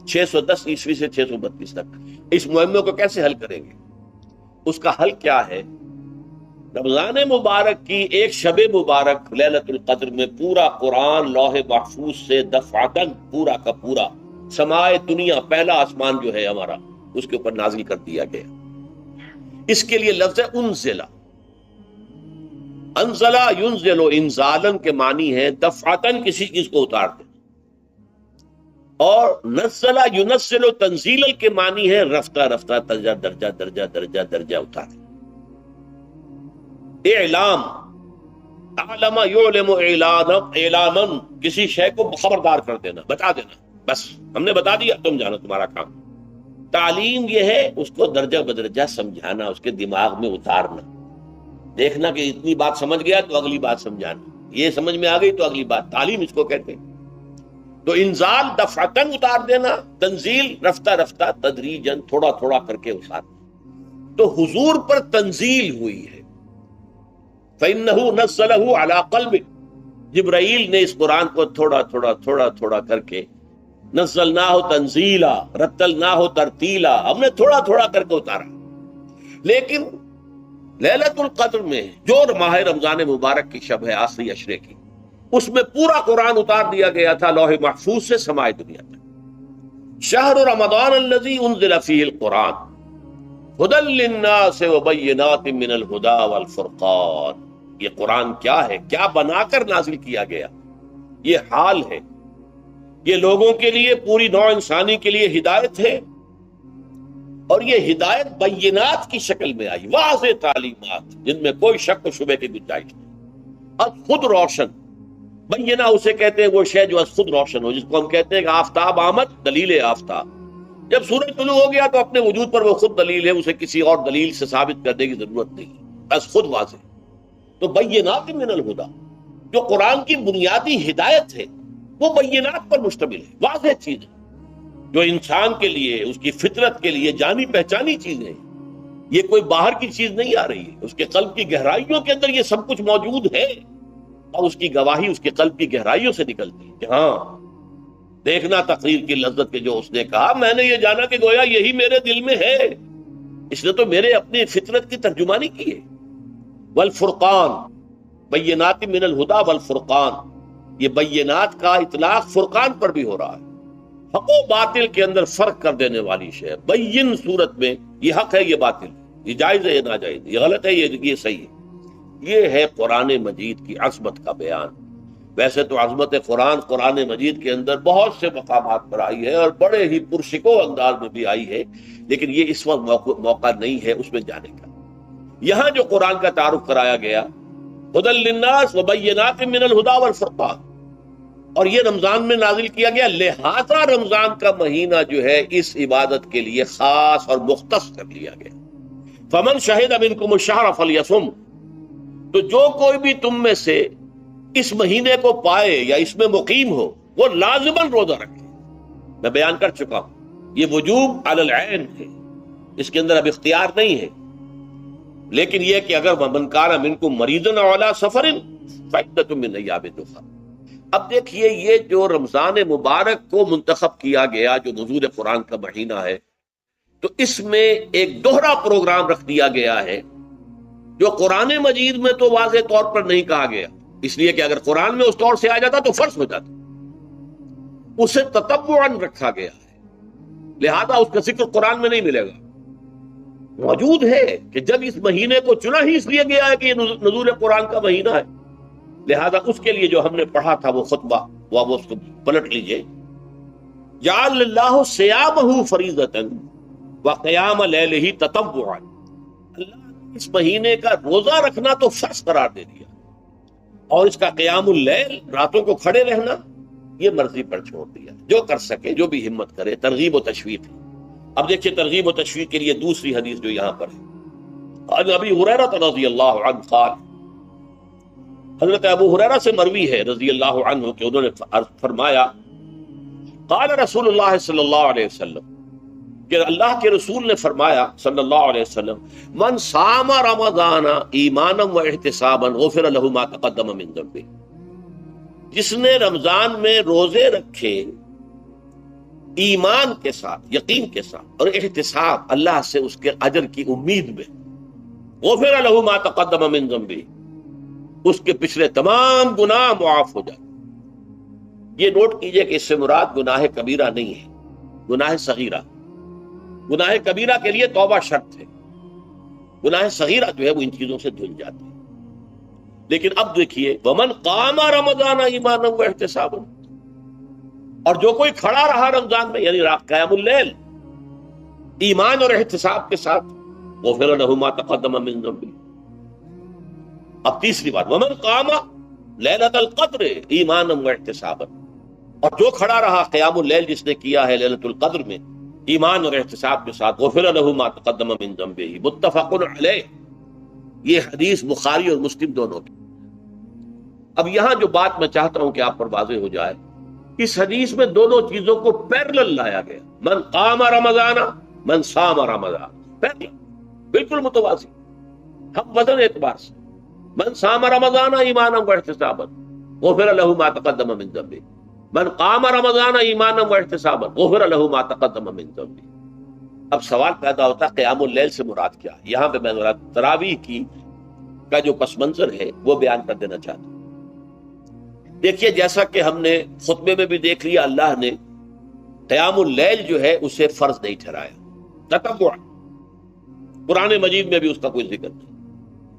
610 عیسوی سے 632 تک۔ اس معمے کو کیسے حل کریں گے؟ اس کا حل کیا ہے؟ رمضان مبارک کی ایک شب مبارک لیلۃ القدر میں پورا قرآن لوح محفوظ سے دفعتاً پورا کا پورا سمائے دنیا، پہلا آسمان جو ہے ہمارا، اس کے اوپر نازل کر دیا گیا۔ اس کے لیے لفظ انزلہ، انزلہ ینزل انزالن کے معنی ہے دفعتاً کسی چیز کو اتار دینا، اور نزلہ ینزل تنزیلا کے معنی ہے رفتہ رفتہ درجہ درجہ درجہ درجہ درجہ اتار۔ اعلام، اعلم یعلم اعلاما، کسی شے کو خبردار کر دینا، بتا دینا، بس ہم نے بتا دیا، تم جانو، تمہارا کام۔ تعلیم یہ ہے اس کو درجہ بدرجہ سمجھانا، اس کے دماغ میں اتارنا، دیکھنا کہ اتنی بات سمجھ گیا تو اگلی بات سمجھانا، یہ سمجھ میں آ گئی تو اگلی بات، تعلیم اس کو کہتے ہیں۔ تو انزال دفعتاً اتار دینا، تنزیل رفتہ رفتہ تدریجاً تھوڑا تھوڑا کر کے اتارنا۔ تو حضور پر تنزیل ہوئی ہے، فَإِنَّهُ نَزَّلَهُ عَلَىٰ قَلْبِكَ، جبرائیل نے اس قرآن کو تھوڑا تھوڑا تھوڑا تھوڑا کر کے، نزلناہ تنزیلا، رتلناہ ترتیلا، ہم نے تھوڑا تھوڑا کر کے اتارا۔ لیکن لیلۃ القدر میں جو ماہ رمضان مبارک کی شب ہے آخری عشرے کی، اس میں پورا قرآن اتار دیا گیا تھا لوح محفوظ سے سمائے دنیا تک۔ شہر رمضان الذی انزل فیہ القرآن ھدی للناس وبینات من الہدی والفرقان۔ یہ قرآن کیا ہے، کیا بنا کر نازل کیا گیا؟ یہ حال ہے، یہ لوگوں کے لیے، پوری نوع انسانی کے لیے ہدایت ہے، اور یہ ہدایت بینات کی شکل میں آئی، واضح تعلیمات جن میں کوئی شک و شبہ کی گنجائش نہیں، از خود روشن۔ بینہ اسے کہتے ہیں وہ شے جو از خود روشن ہو، جس کو ہم کہتے ہیں کہ آفتاب آمد، دلیل آفتاب۔ جب سورج طلوع ہو گیا تو اپنے وجود پر وہ خود دلیل ہے، اسے کسی اور دلیل سے ثابت کرنے کی ضرورت نہیں، از خود واضح۔ تو بینات من الہدی، جو قرآن کی بنیادی ہدایت ہے وہ بینات پر مشتمل ہے، واضح چیز ہے، جو انسان کے لیے، اس کی فطرت کے لیے جانی پہچانی چیزیں، یہ کوئی باہر کی چیز نہیں آ رہی ہے، اس کے قلب کی گہرائیوں کے اندر یہ سب کچھ موجود ہے، اور اس کی گواہی اس کے قلب کی گہرائیوں سے نکلتی ہے کہ ہاں، دیکھنا تقریر کی لذت کے جو اس نے کہا، میں نے یہ جانا کہ گویا یہی میرے دل میں ہے، اس نے تو میرے اپنی فطرت کی ترجمانی کی ہے۔ والفرقان، بینات من الہدی والفرقان، یہ بینات کا اطلاق فرقان پر بھی ہو رہا ہے، حق و باطل کے اندر فرق کر دینے والی شے۔ بین صورت میں یہ حق ہے، یہ باطل ہے، یہ جائز ہے، یہ ناجائز، یہ غلط ہے، یہ صحیح ہے۔ یہ ہے قرآن مجید کی عظمت کا بیان۔ ویسے تو عظمت قرآن مجید کے اندر بہت سے مقامات پر آئی ہے اور بڑے ہی پرشکو انداز میں بھی آئی ہے، لیکن یہ اس وقت موقع نہیں ہے اس میں جانے کا۔ یہاں جو قرآن کا تعارف کرایا گیا، ھدی للناس وبینات من الہدی والفرقان، اور یہ رمضان میں نازل کیا گیا، لہذا رمضان کا مہینہ جو ہے اس عبادت کے لیے خاص اور مختص کر لیا گیا۔ فمن شہد منکم الشہر فلیصم، تو جو کوئی بھی تم میں سے اس مہینے کو پائے یا اس میں مقیم ہو، وہ لازماً روزہ رکھے۔ میں بیان کر چکا ہوں، یہ وجوب علی العین ہے، اس کے اندر اب اختیار نہیں ہے، لیکن یہ کہ اگر من کان منکم مریضا او علی سفر فعدۃ من ایام اخر۔ اب دیکھیے، یہ جو رمضان مبارک کو منتخب کیا گیا جو نزول قرآن کا مہینہ ہے، تو اس میں ایک دوہرا پروگرام رکھ دیا گیا ہے جو قرآن مجید میں تو واضح طور پر نہیں کہا گیا، اس لیے کہ اگر قرآن میں اس طور سے آ جاتا تو فرض ہو جاتا، اسے تتبعاً رکھا گیا ہے، لہذا اس کا ذکر قرآن میں نہیں ملے گا۔ موجود ہے کہ جب اس مہینے کو چنا ہی اس لیے گیا ہے کہ یہ نزول قرآن کا مہینہ ہے، لہذا اس کے لیے جو ہم نے پڑھا تھا وہ خطبہ، وہ اس کو پلٹ لیجئے۔ جعل اللہ صیامہ فریضۃ وقیام لیلہ تطوعا، اللہ نے اس مہینے کا روزہ رکھنا تو فرض قرار دے دیا، اور اس کا قیام اللیل، راتوں کو کھڑے رہنا، یہ مرضی پر چھوڑ دیا، جو کر سکے، جو بھی ہمت کرے۔ ترغیب و تشویق ہے۔ اب دیکھیے ترغیب و تشویق کے لیے دوسری حدیث جو یہاں پر ہے، عن ابی ہریرہ رضی اللہ عنہ قال حضرت ابو ہریرہ سے مروی ہے رضی اللہ عنہ کہ انہوں نے فرمایا قال رسول اللہ صلی اللہ علیہ وسلم کہ اللہ کے رسول نے فرمایا صلی اللہ علیہ وسلم من صام رمضان ایمانا و احتسابا غفر له ما تقدم من ذنبه، جس نے رمضان میں روزے رکھے ایمان کے ساتھ، یقین کے ساتھ اور احتساب، اللہ سے اس کے اجر کی امید میں، غفر له ما تقدم من ذنبه، اس کے پچھلے تمام گناہ معاف ہو جائے۔ یہ نوٹ کیجئے کہ اس سے مراد گناہ کبیرہ نہیں ہے، گناہ صغیرہ۔ گناہ کبیرہ کے لیے توبہ شرط ہے، گناہ صغیرہ جو ہے وہ ان چیزوں سے دھل جاتی ہے۔ لیکن اب دیکھیے ومن قام رمضان ایمانا و احتسابا، اور جو کوئی کھڑا رہا رمضان میں یعنی قیام اللیل ایمان اور احتساب کے ساتھ، غفر له ما تقدم من ذنبه۔ اب تیسری بات ومن قام لیلۃ القدر ایمانا و احتسابا، اور جو کھڑا رہا قیام اللیل جس نے کیا ہے لیلۃ القدر میں ایمان اور احتساب کے ساتھ، غفر له ما تقدم من ذنبه، متفق علیہ۔ یہ حدیث بخاری اور مسلم دونوں کی۔ اب یہاں جو بات میں چاہتا ہوں کہ آپ پر واضح ہو جائے، اس حدیث میں دونوں چیزوں کو پیرلل لایا گیا، من قام رمضان من صام رمضان، پیرلل، بالکل متوازی، ہم وزن اعتبار سے، من صام رمضان ایمانا و احتسابا غفر له ما تقدم من ذنبه، من قام رمضان ایمانا و احتسابا غفر له ما تقدم من ذنبه۔ اب سوال پیدا ہوتا ہے قیام اللیل سے مراد کیا ہے؟ یہاں پہ میں تراویح کی کا جو پس منظر ہے وہ بیان کر دینا چاہتا ہوں۔ دیکھیے جیسا کہ ہم نے خطبے میں بھی دیکھ لیا، اللہ نے قیام اللیل جو ہے اسے فرض نہیں ٹھہرایا تطوع، قرآن مجید میں بھی اس کا کوئی ذکر نہیں،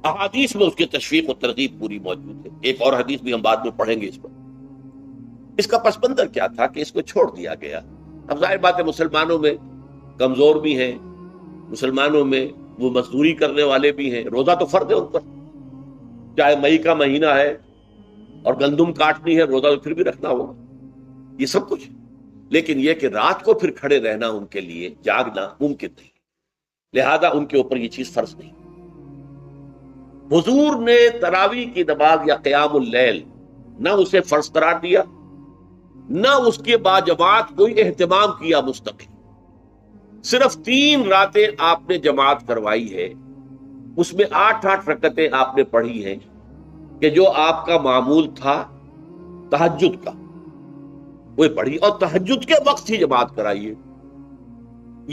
احادیث میں اس کی تشویق و ترغیب پوری موجود ہے۔ ایک اور حدیث بھی ہم بعد میں پڑھیں گے اس پر۔ اس کا پس منظر کیا تھا کہ اس کو چھوڑ دیا گیا۔ اب ظاہر بات ہے مسلمانوں میں کمزور بھی ہیں، مسلمانوں میں وہ مزدوری کرنے والے بھی ہیں، روزہ تو فرض ہے ان پر، چاہے مئی کا مہینہ ہے اور گندم کاٹنی ہے، روزہ تو پھر بھی رکھنا ہوگا، یہ سب کچھ۔ لیکن یہ کہ رات کو پھر کھڑے رہنا ان کے لیے، جاگنا ممکن نہیں، لہذا ان کے اوپر یہ چیز فرض نہیں۔ حضور نے تراویح کی نماز یا قیام اللیل نہ اسے فرض قرار دیا، نہ اس کے باجماعت کوئی اہتمام کیا مستقل، صرف 3 راتیں آپ نے جماعت کروائی ہے، اس میں 8 رکعتیں آپ نے پڑھی ہیں کہ جو آپ کا معمول تھا تہجد کا وہ پڑھی، اور تہجد کے وقت ہی جماعت کرائیے۔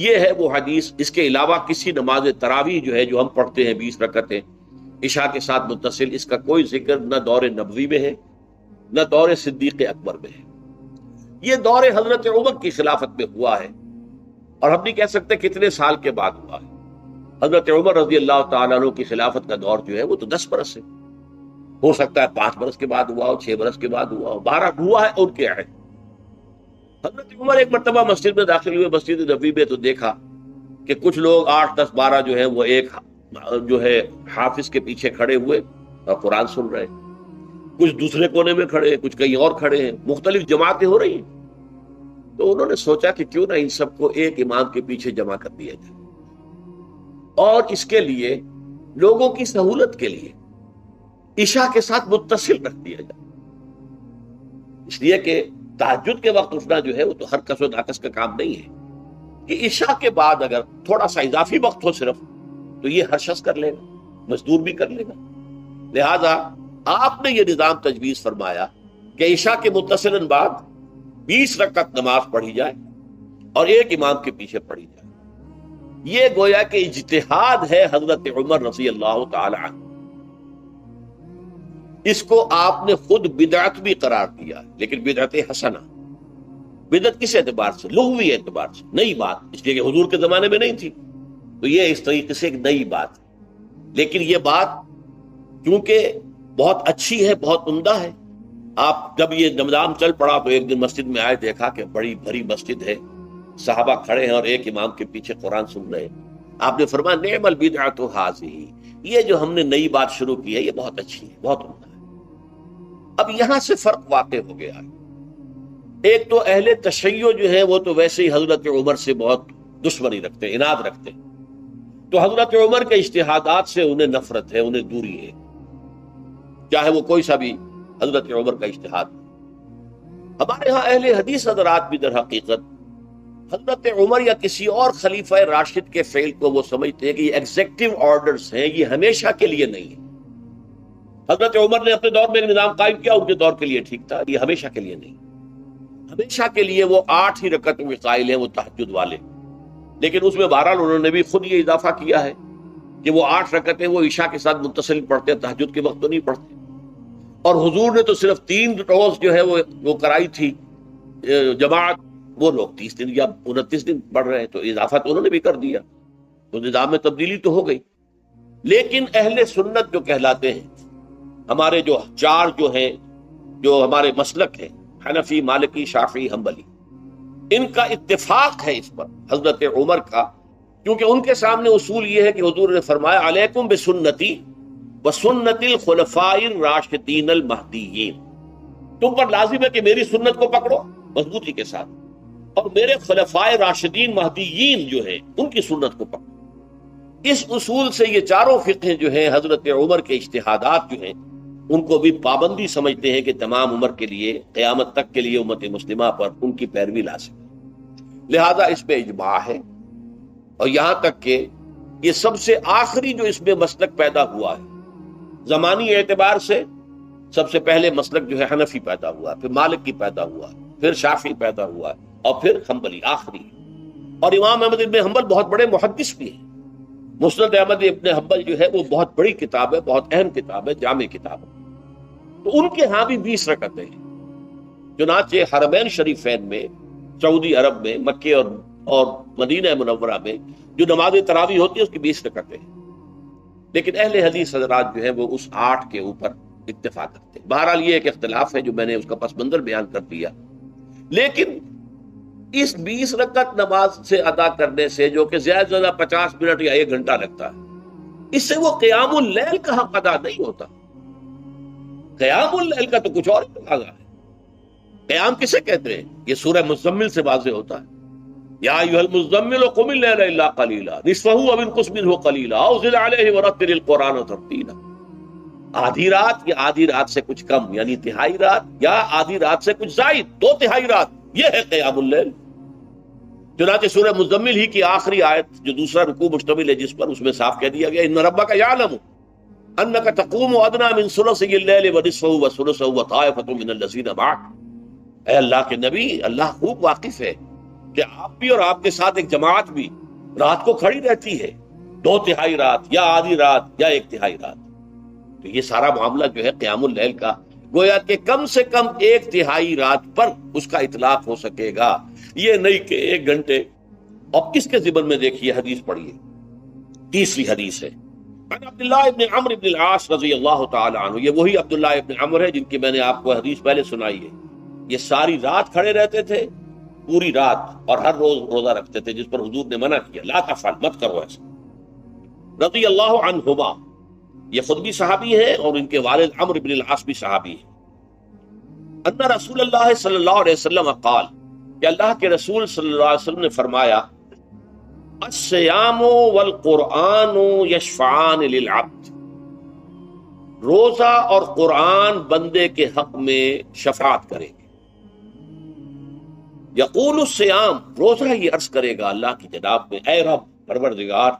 یہ ہے وہ حدیث۔ اس کے علاوہ کسی نماز تراویح جو ہے جو ہم پڑھتے ہیں 20 رکعتیں عشاء کے ساتھ متصل، اس کا کوئی ذکر نہ دور نبوی میں ہے نہ دور صدیق اکبر میں ہے۔ یہ دور حضرت عمر کی خلافت میں ہوا ہے، اور ہم نہیں کہہ سکتے کتنے سال کے بعد ہوا ہے۔ حضرت عمر رضی اللہ تعالیٰ عنہ کی خلافت کا دور جو ہے وہ تو 10 برس ہے، ہو سکتا ہے 5 برس کے بعد ہوا ہو، 6 برس کے بعد ہوا ہو، 12 ہوا ہے ان کے عہد۔ حضرت عمر ایک مرتبہ مسجد میں داخل ہوئے، مسجد نبوی میں، تو دیکھا کہ کچھ لوگ 8 10 12 جو ہے وہ ایک جو ہے حافظ کے پیچھے کھڑے ہوئے اور قرآن سن رہے ہیں، کچھ دوسرے کونے میں کھڑے ہیں، کچھ کہیں اور کھڑے ہیں، مختلف جماعتیں ہو رہی ہیں۔ تو انہوں نے سوچا کہ کیوں نہ ان سب کو ایک امام کے پیچھے جمع کر دیا جائے، اور اس کے لیے لوگوں کی سہولت کے لیے عشاء کے ساتھ متصل رکھ دیا جائے، اس لیے کہ تہجد کے وقت اٹھنا جو ہے وہ تو ہر کس و ناقص کا کام نہیں ہے، کہ عشاء کے بعد اگر تھوڑا سا اضافی وقت ہو صرف، تو یہ ہر شخص کر لے گا، مزدور بھی کر لے گا۔ لہذا آپ نے یہ نظام تجویز فرمایا کہ عشاء کے متصلاً بعد 20 رکعت نماز پڑھی جائے اور ایک امام کے پیچھے پڑھی جائے۔ یہ گویا کہ اجتہاد ہے حضرت عمر رضی اللہ تعالی عنہ، اس کو آپ نے خود بدعت بھی قرار دیا، لیکن بدعت حسنہ۔ بدعت کس اعتبار سے؟ لغوی اعتبار سے، نئی بات، اس لیے کہ حضور کے زمانے میں نہیں تھی، تو یہ اس طریقے سے ایک نئی بات ہے۔ لیکن یہ بات کیونکہ بہت اچھی ہے، بہت عمدہ ہے، آپ جب یہ نظام چل پڑا تو ایک دن مسجد میں آئے، دیکھا کہ بڑی بھری مسجد ہے، صحابہ کھڑے ہیں اور ایک امام کے پیچھے قرآن سن رہے ہیں۔ آپ نے فرمایا نعم البدعۃ ھذہ، یہ جو ہم نے نئی بات شروع کی ہے یہ بہت اچھی ہے، بہت عمدہ ہے۔ اب یہاں سے فرق واقع ہو گیا ہے۔ ایک تو اہل تشیع جو ہے وہ تو ویسے ہی حضرت عمر سے بہت دشمنی رکھتے ہیں، عناد رکھتے ہیں، تو حضرت عمر کے اجتہادات سے انہیں نفرت ہے، انہیں دوری ہے۔ چاہے وہ کوئی سا بھی حضرت عمر کا اجتہاد. ہمارے ہاں اہل حدیث حضرات بھی در حقیقت حضرت عمر یا کسی اور خلیفہ راشد کے فعل کو وہ سمجھتے ہیں کہ یہ ایگزیکٹو آرڈرز ہیں، یہ ہمیشہ کے لیے نہیں ہے. حضرت عمر نے اپنے دور میں ایک نظام قائم کیا، ان کے دور کے لیے ٹھیک تھا، یہ ہمیشہ کے لیے نہیں. ہمیشہ کے لیے وہ 8 ہی رکعتوں کے قائل ہیں، وہ تہجد والے. لیکن اس میں بہرحال انہوں نے بھی خود یہ اضافہ کیا ہے کہ وہ 8 رکعتیں وہ عشاء کے ساتھ متصل پڑھتے ہیں، تہجد کے وقت تو نہیں پڑھتے. اور حضور نے تو صرف 3 روز جو ہے وہ کرائی تھی جماعت، وہ لوگ 30 دن یا 29 دن پڑھ رہے ہیں، تو اضافہ تو انہوں نے بھی کر دیا، تو نظام میں تبدیلی تو ہو گئی. لیکن اہل سنت جو کہلاتے ہیں، ہمارے جو 4 جو ہیں، جو ہمارے مسلک ہیں، حنفی، مالکی، شافعی، حنبلی، ان کا اتفاق ہے اس پر حضرت عمر کا، کیونکہ ان کے سامنے اصول یہ ہے کہ حضور نے فرمایا علیکم بسنتی وسنت الخلفاء الراشدین المہدیین، تم پر لازم ہے کہ میری سنت کو پکڑو مضبوطی کے ساتھ، اور میرے خلفاء راشدین مہدیین جو ہیں ان کی سنت کو پکڑو. اس اصول سے یہ چاروں فقہیں جو ہیں حضرت عمر کے اجتہادات جو ہیں ان کو بھی پابندی سمجھتے ہیں کہ تمام عمر کے لیے قیامت تک کے لیے امت مسلمہ پر ان کی پیروی لازم ہے. لہذا اس پہ اجماع ہے. اور یہاں تک کہ یہ سب سے آخری جو اس میں مسلک پیدا ہوا ہے زمانی اعتبار سے، سب سے پہلے مسلک جو ہے حنفی پیدا ہوا، پھر مالکی پیدا ہوا، پھر شافعی پیدا ہوا، اور پھر حنبلی آخری. اور امام احمد ابن حنبل بہت بڑے محدث بھی ہیں. مسند احمد ابن حنبل جو ہے وہ بہت بڑی کتاب ہے، بہت اہم کتاب ہے، جامع کتاب ہے. تو ان کے ہاں بھی 20 رکعتیں ہیں. چنانچہ حرمین شریفین میں، سعودی عرب میں، مکے اور مدینہ منورہ میں جو نماز تراویح ہوتی ہے اس کی 20 رکعتیں ہیں. لیکن اہل حدیث حضرات جو ہیں وہ اس 8 کے اوپر اتفاق کرتے ہیں. بہرحال یہ ایک اختلاف ہے جو میں نے اس کا پس منظر بیان کر دیا. لیکن اس 20 رکعت نماز سے ادا کرنے سے، جو کہ زیادہ سے زیادہ 50 منٹ یا 1 گھنٹہ لگتا ہے، اس سے وہ قیام اللیل کا حق ادا نہیں ہوتا. قیام اللیل کا تو کچھ اور تقاضا ہے. قیام کسے کہتے ہیں؟ یہ سورہ مزمل سے واضح ہوتا ہے. یا ایھا المزمل قم اللیل الا قلیلا نصفہ او انقص منہ قلیلا او زد علیہ ورتل القرآن ترتیلا. آدھی رات یا آدھی رات سے کچھ کم، یعنی تہائی رات، یا آدھی رات سے کچھ زائد، 2/3 رات، یہ ہے قیام اللیل. چنانچہ سورہ مزمل ہی کی آخری آیت جو دوسرا رکوع مشتمل ہے جس پر، اس میں صاف کہہ دیا گیا ان ربک یعلم انک تقوم ادنی من ثلثی اللیل ونصفہ وثلثہ وطائفۃ من الذین معک. اے اللہ کے نبی، اللہ خوب واقف ہے کہ آپ بھی اور آپ کے ساتھ ایک جماعت بھی رات کو کھڑی رہتی ہے، 2/3 رات یا آدھی رات یا 1/3 رات. تو یہ سارا معاملہ جو ہے قیام اللیل کا، گویا کہ کم سے کم 1/3 رات پر اس کا اطلاق ہو سکے گا، یہ نہیں کہ 1 گھنٹے. اور کس کے ذمن میں دیکھیے حدیث پڑھیے. تیسری حدیث ہے عن عبداللہ ابن عمرو ابن العاص رضی اللہ تعالی عنہ. یہ وہی عبداللہ ابن عمرو ہے جن کی میں نے آپ کو حدیث پہلے سنائی ہے. یہ ساری رات کھڑے رہتے تھے، پوری رات، اور ہر روز روزہ رکھتے تھے، جس پر حضور نے منع کیا، لا تفعل، مت کرو ایسا. رضی اللہ عنہما، یہ خود بھی صحابی ہیں اور ان کے والد عمرو بن العاص بھی صحابی ہیں. ان رسول اللہ صلی اللہ علیہ وسلم قال، کہ اللہ کے رسول صلی اللہ علیہ وسلم نے فرمایا الصیام والقرآن یشفعان للعبد. روزہ اور قرآن بندے کے حق میں شفاعت کریں گے. یقول الصیام، روزہ یہ عرض کرے گا اللہ کی جناب میں، اے رب پروردگار،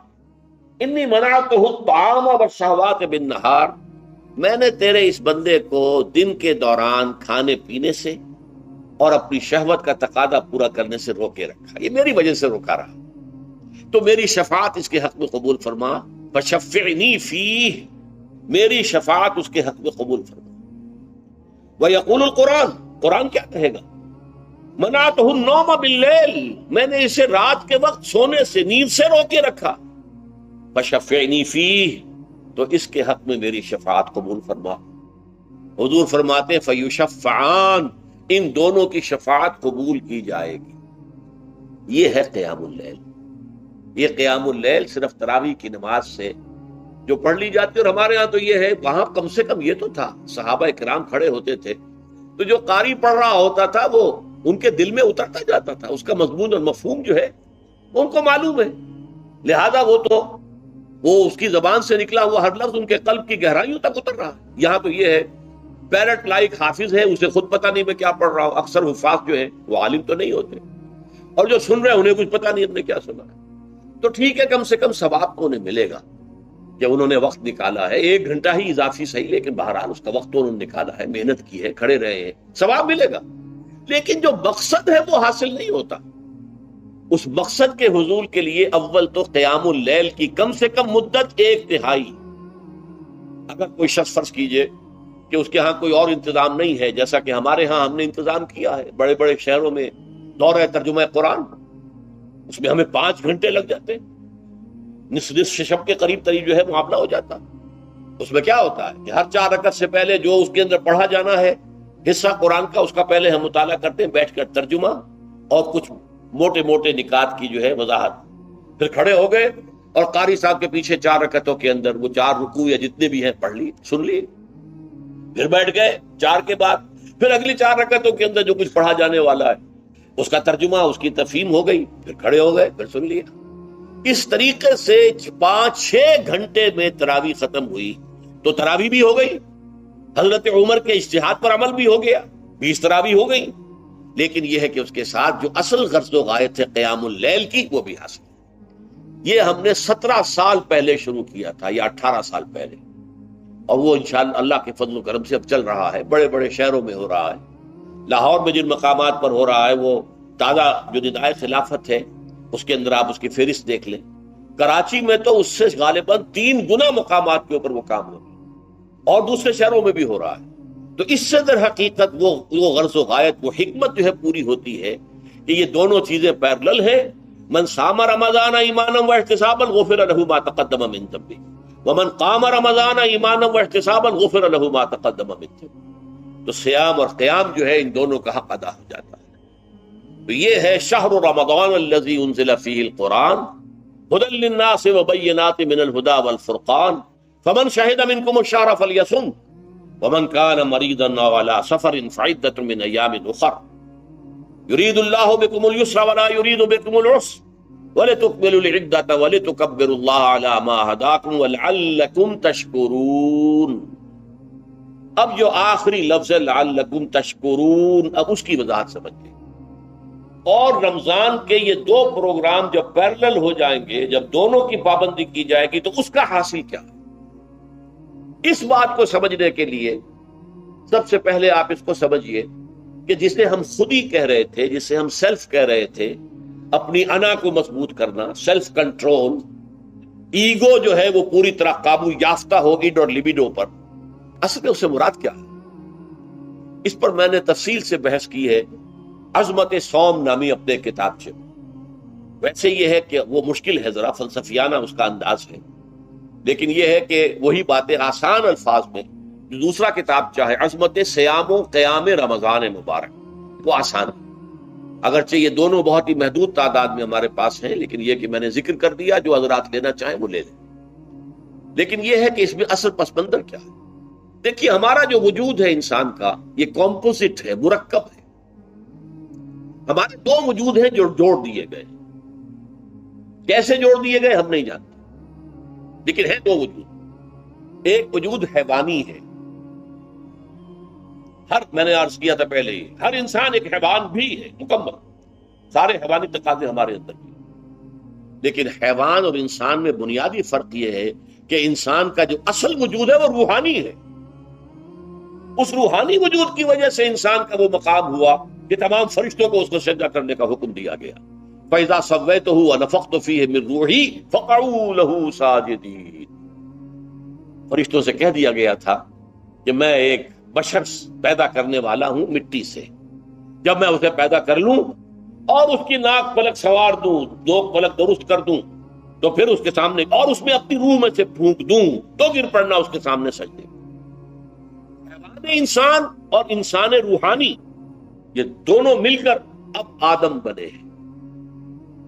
انی منعتہ الطعام والشہوات بالنہار، میں نے تیرے اس بندے کو دن کے دوران کھانے پینے سے اور اپنی شہوت کا تقاضا پورا کرنے سے روکے رکھا، یہ میری وجہ سے روکا رہا، تو میری شفاعت اس کے حق میں قبول فرما. فشفعنی فیہ، میری شفاعت اس کے حق میں قبول فرما. ویقول القرآن، قرآن کیا کہے گا؟ منعتہ النوم باللیل، میں نے اسے رات کے وقت سونے سے، نیند سے روکے رکھا. فشفعنی فیہ، تو اس کے حق میں میری شفاعت قبول فرما. حضور فرماتے ہیں فیشفعان، ان دونوں کی شفاعت قبول کی جائے گی. یہ ہے قیام اللیل. یہ قیام اللیل صرف تراویح کی نماز سے جو پڑھ لی جاتی ہے، اور ہمارے ہاں تو یہ ہے، وہاں کم سے کم یہ تو تھا، صحابہ کرام کھڑے ہوتے تھے تو جو قاری پڑھ رہا ہوتا تھا وہ ان کے دل میں اترتا جاتا تھا، اس کا مضمون اور مفہوم جو ہے ان کو معلوم ہے. لہذا وہ تو وہ اس کی زبان سے نکلا ہوا ہر لفظ ان کے قلب کی گہرائیوں تک اتر رہا ہے۔ یہاں تو یہ ہے پیرٹ لائک حافظ ہے، اسے خود پتہ نہیں میں کیا پڑھ رہا ہوں۔ اکثر حفاظ جو ہیں وہ عالم تو نہیں ہوتے، اور جو سن رہے ہیں انہیں کچھ پتہ نہیں ہم نے کیا سنا ہے۔ تو ٹھیک ہے، کم سے کم ثواب تو انہیں ملے گا کہ انہوں نے وقت نکالا ہے، 1 گھنٹہ ہی اضافی صحیح، لیکن بہرحال اس کا وقت تو انہوں نے نکالا ہے، محنت کی ہے، کھڑے رہے ہیں، ثواب ملے گا۔ لیکن جو مقصد ہے وہ حاصل نہیں ہوتا۔ اس مقصد کے حصول کے لیے اول تو قیام اللیل کی کم سے کم مدت 1/3۔ اگر کوئی شخص فرض کیجئے کہ اس کے ہاں کوئی اور انتظام نہیں ہے، جیسا کہ ہمارے ہاں ہم نے انتظام کیا ہے، بڑے بڑے شہروں میں دورہ ترجمہ قرآن، اس میں ہمیں 5 گھنٹے لگ جاتے ہیں، نصف شب کے قریب جو ہے معاملہ ہو جاتا۔ اس میں کیا ہوتا ہے کہ ہر 4 رکعت سے پہلے جو اس کے اندر پڑھا جانا ہے حصہ قرآن کا، اس کا پہلے ہم مطالعہ کرتے ہیں بیٹھ کر، ترجمہ اور کچھ موٹے موٹے نکات کی جو ہے وضاحت، پھر کھڑے ہو گئے اور قاری صاحب کے پیچھے 4 رکعتوں کے اندر وہ 4 رکوع یا جتنے بھی ہیں پڑھ لی، سن لی، پھر بیٹھ گئے 4 کے بعد پھر اگلی 4 رکعتوں کے اندر جو کچھ پڑھا جانے والا ہے اس کا ترجمہ، اس کی تفہیم ہو گئی، پھر کھڑے ہو گئے، پھر سن لیا۔ اس طریقے سے 5-6 گھنٹے میں تراویح ختم ہوئی، تو تراویح بھی ہو گئی، حضرت عمر کے اجتہاد پر عمل بھی ہو گیا، 20 تراویح ہو گئی، لیکن یہ ہے کہ اس کے ساتھ جو اصل غرض و غایت ہے قیام اللیل کی وہ بھی حاصل۔ یہ ہم نے 17 سال پہلے شروع کیا تھا یا 18 سال پہلے، اور وہ انشاءاللہ اللہ کے فضل و کرم سے اب چل رہا ہے، بڑے بڑے شہروں میں ہو رہا ہے۔ لاہور میں جن مقامات پر ہو رہا ہے وہ تازہ جو ندائے خلافت ہے اس کے اندر آپ اس کی فہرست دیکھ لیں۔ کراچی میں تو اس سے غالباً 3 گنا مقامات کے اوپر وہ کام ہو رہا ہے، اور دوسرے شہروں میں بھی ہو رہا ہے۔ تو اس سے در حقیقت وہ غرض و غایت، وہ حکمت جو ہے پوری ہوتی ہے کہ یہ دونوں چیزیں پیرلل ہیں۔ من صام رمضان ایمانا واحتسابا غفر له ما تقدم من ذنبه ومن قام رمضان ایمانا واحتسابا غفر له ما تقدم من ذنبه۔ تو صیام اور قیام جو ہے ان دونوں کا حق ادا ہو جاتا ہے۔ تو یہ ہے شہر رمضان الذی انزل فیہ القرآن هدی للناس وبینات من الہدی والفرقان فمن شہد منکم الشہر فلیصم ومن كان مريضا او على سفر فعدة من ايام اخر يريد الله بكم اليسر ولا يريد بكم العسر ولتكملوا العدة ولتكبروا الله على ما هداكم ولعلكم تشكرون۔ اب جو آخری لفظ ہے لعلكم تشكرون، اب اس کی وضاحت سمجھیں۔ اور رمضان کے یہ 2 پروگرام جب پیرلل ہو جائیں گے، جب دونوں کی پابندی کی جائے گی، تو اس کا حاصل کیا ہے؟ اس بات کو سمجھنے کے لیے سب سے پہلے آپ اس کو سمجھیے کہ جسے ہم خودی کہہ رہے تھے، جسے ہم سیلف کہہ رہے تھے، اپنی انا کو مضبوط کرنا، سیلف کنٹرول، ایگو جو ہے وہ پوری طرح قابو یافتہ ہو اڈ اور لیبیڈو پر، اصل میں اس سے مراد کیا ہے؟ اس پر میں نے تفصیل سے بحث کی ہے عظمت صوم نامی اپنے کتابچے میں۔ ویسے یہ ہے کہ وہ مشکل ہے، ذرا فلسفیانہ اس کا انداز ہے، لیکن یہ ہے کہ وہی باتیں آسان الفاظ میں جو دوسرا کتاب چاہے عظمت سیام و قیام رمضان مبارک، وہ آسان ہے، اگرچہ یہ دونوں بہت ہی محدود تعداد میں ہمارے پاس ہیں، لیکن یہ کہ میں نے ذکر کر دیا، جو حضرات لینا چاہیں وہ لے لیں۔ لیکن یہ ہے کہ اس میں اصل پس منظر کیا ہے؟ دیکھیے، ہمارا جو وجود ہے انسان کا، یہ کمپوزٹ ہے، مرکب ہے۔ ہمارے 2 وجود ہیں جو جوڑ دیے گئے، کیسے جوڑ دیے گئے ہم نہیں جانتے، لیکن ہے 2 وجود۔ ایک وجود حیوانی ہے، میں نے عرض کیا تھا پہلے ہی، ہر انسان ایک حیوان بھی ہے مکمل، سارے حیوانی تقاضے ہمارے اندر بھی، لیکن حیوان اور انسان میں بنیادی فرق یہ ہے کہ انسان کا جو اصل وجود ہے وہ روحانی ہے۔ اس روحانی وجود کی وجہ سے انسان کا وہ مقام ہوا کہ تمام فرشتوں کو اس کو سجدہ کرنے کا حکم دیا گیا۔ فَإِذَا سَوَّيْتُهُ وَنَفَخْتُ فِيهِ مِن رُوحِي فَقَعُوا لَهُ سَاجِدِينَ۔ فرشتوں سے کہہ دیا گیا تھا کہ میں ایک بشر پیدا کرنے والا ہوں مٹی سے، جب میں اسے پیدا کر لوں اور اس کی ناک پلک سوار دوں، 2 پلک درست کر دوں، تو پھر اس کے سامنے اور اس میں اپنی روح میں سے پھونک دوں تو گر پڑنا اس کے سامنے سجدے۔ حیوان انسان اور انسان روحانی، یہ دونوں مل کر اب آدم بنے ہیں۔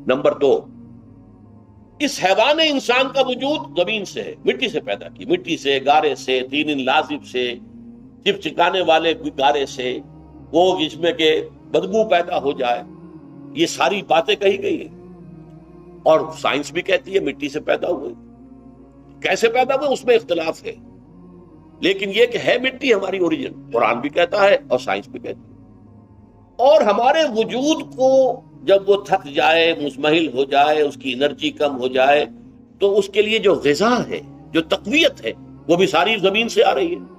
نمبر 2، اس حیوان انسان کا وجود زمین سے ہے، مٹی سے پیدا کی، مٹی سے، گارے سے، طین لازب سے، چپچکانے والے گارے سے، وہ جس میں کہ بدبو پیدا ہو جائے، یہ ساری باتیں کہی گئی ہیں، اور سائنس بھی کہتی ہے مٹی سے پیدا ہوئے۔ کیسے پیدا ہوئے اس میں اختلاف ہے، لیکن یہ کہ ہے مٹی ہماری اوریجن، قرآن بھی کہتا ہے اور سائنس بھی کہتی ہے۔ اور ہمارے وجود کو جب وہ تھک جائے، مزمحل ہو جائے، اس کی انرجی کم ہو جائے، تو اس کے لیے جو غذا ہے، جو تقویت ہے، وہ بھی ساری زمین سے آ رہی ہے۔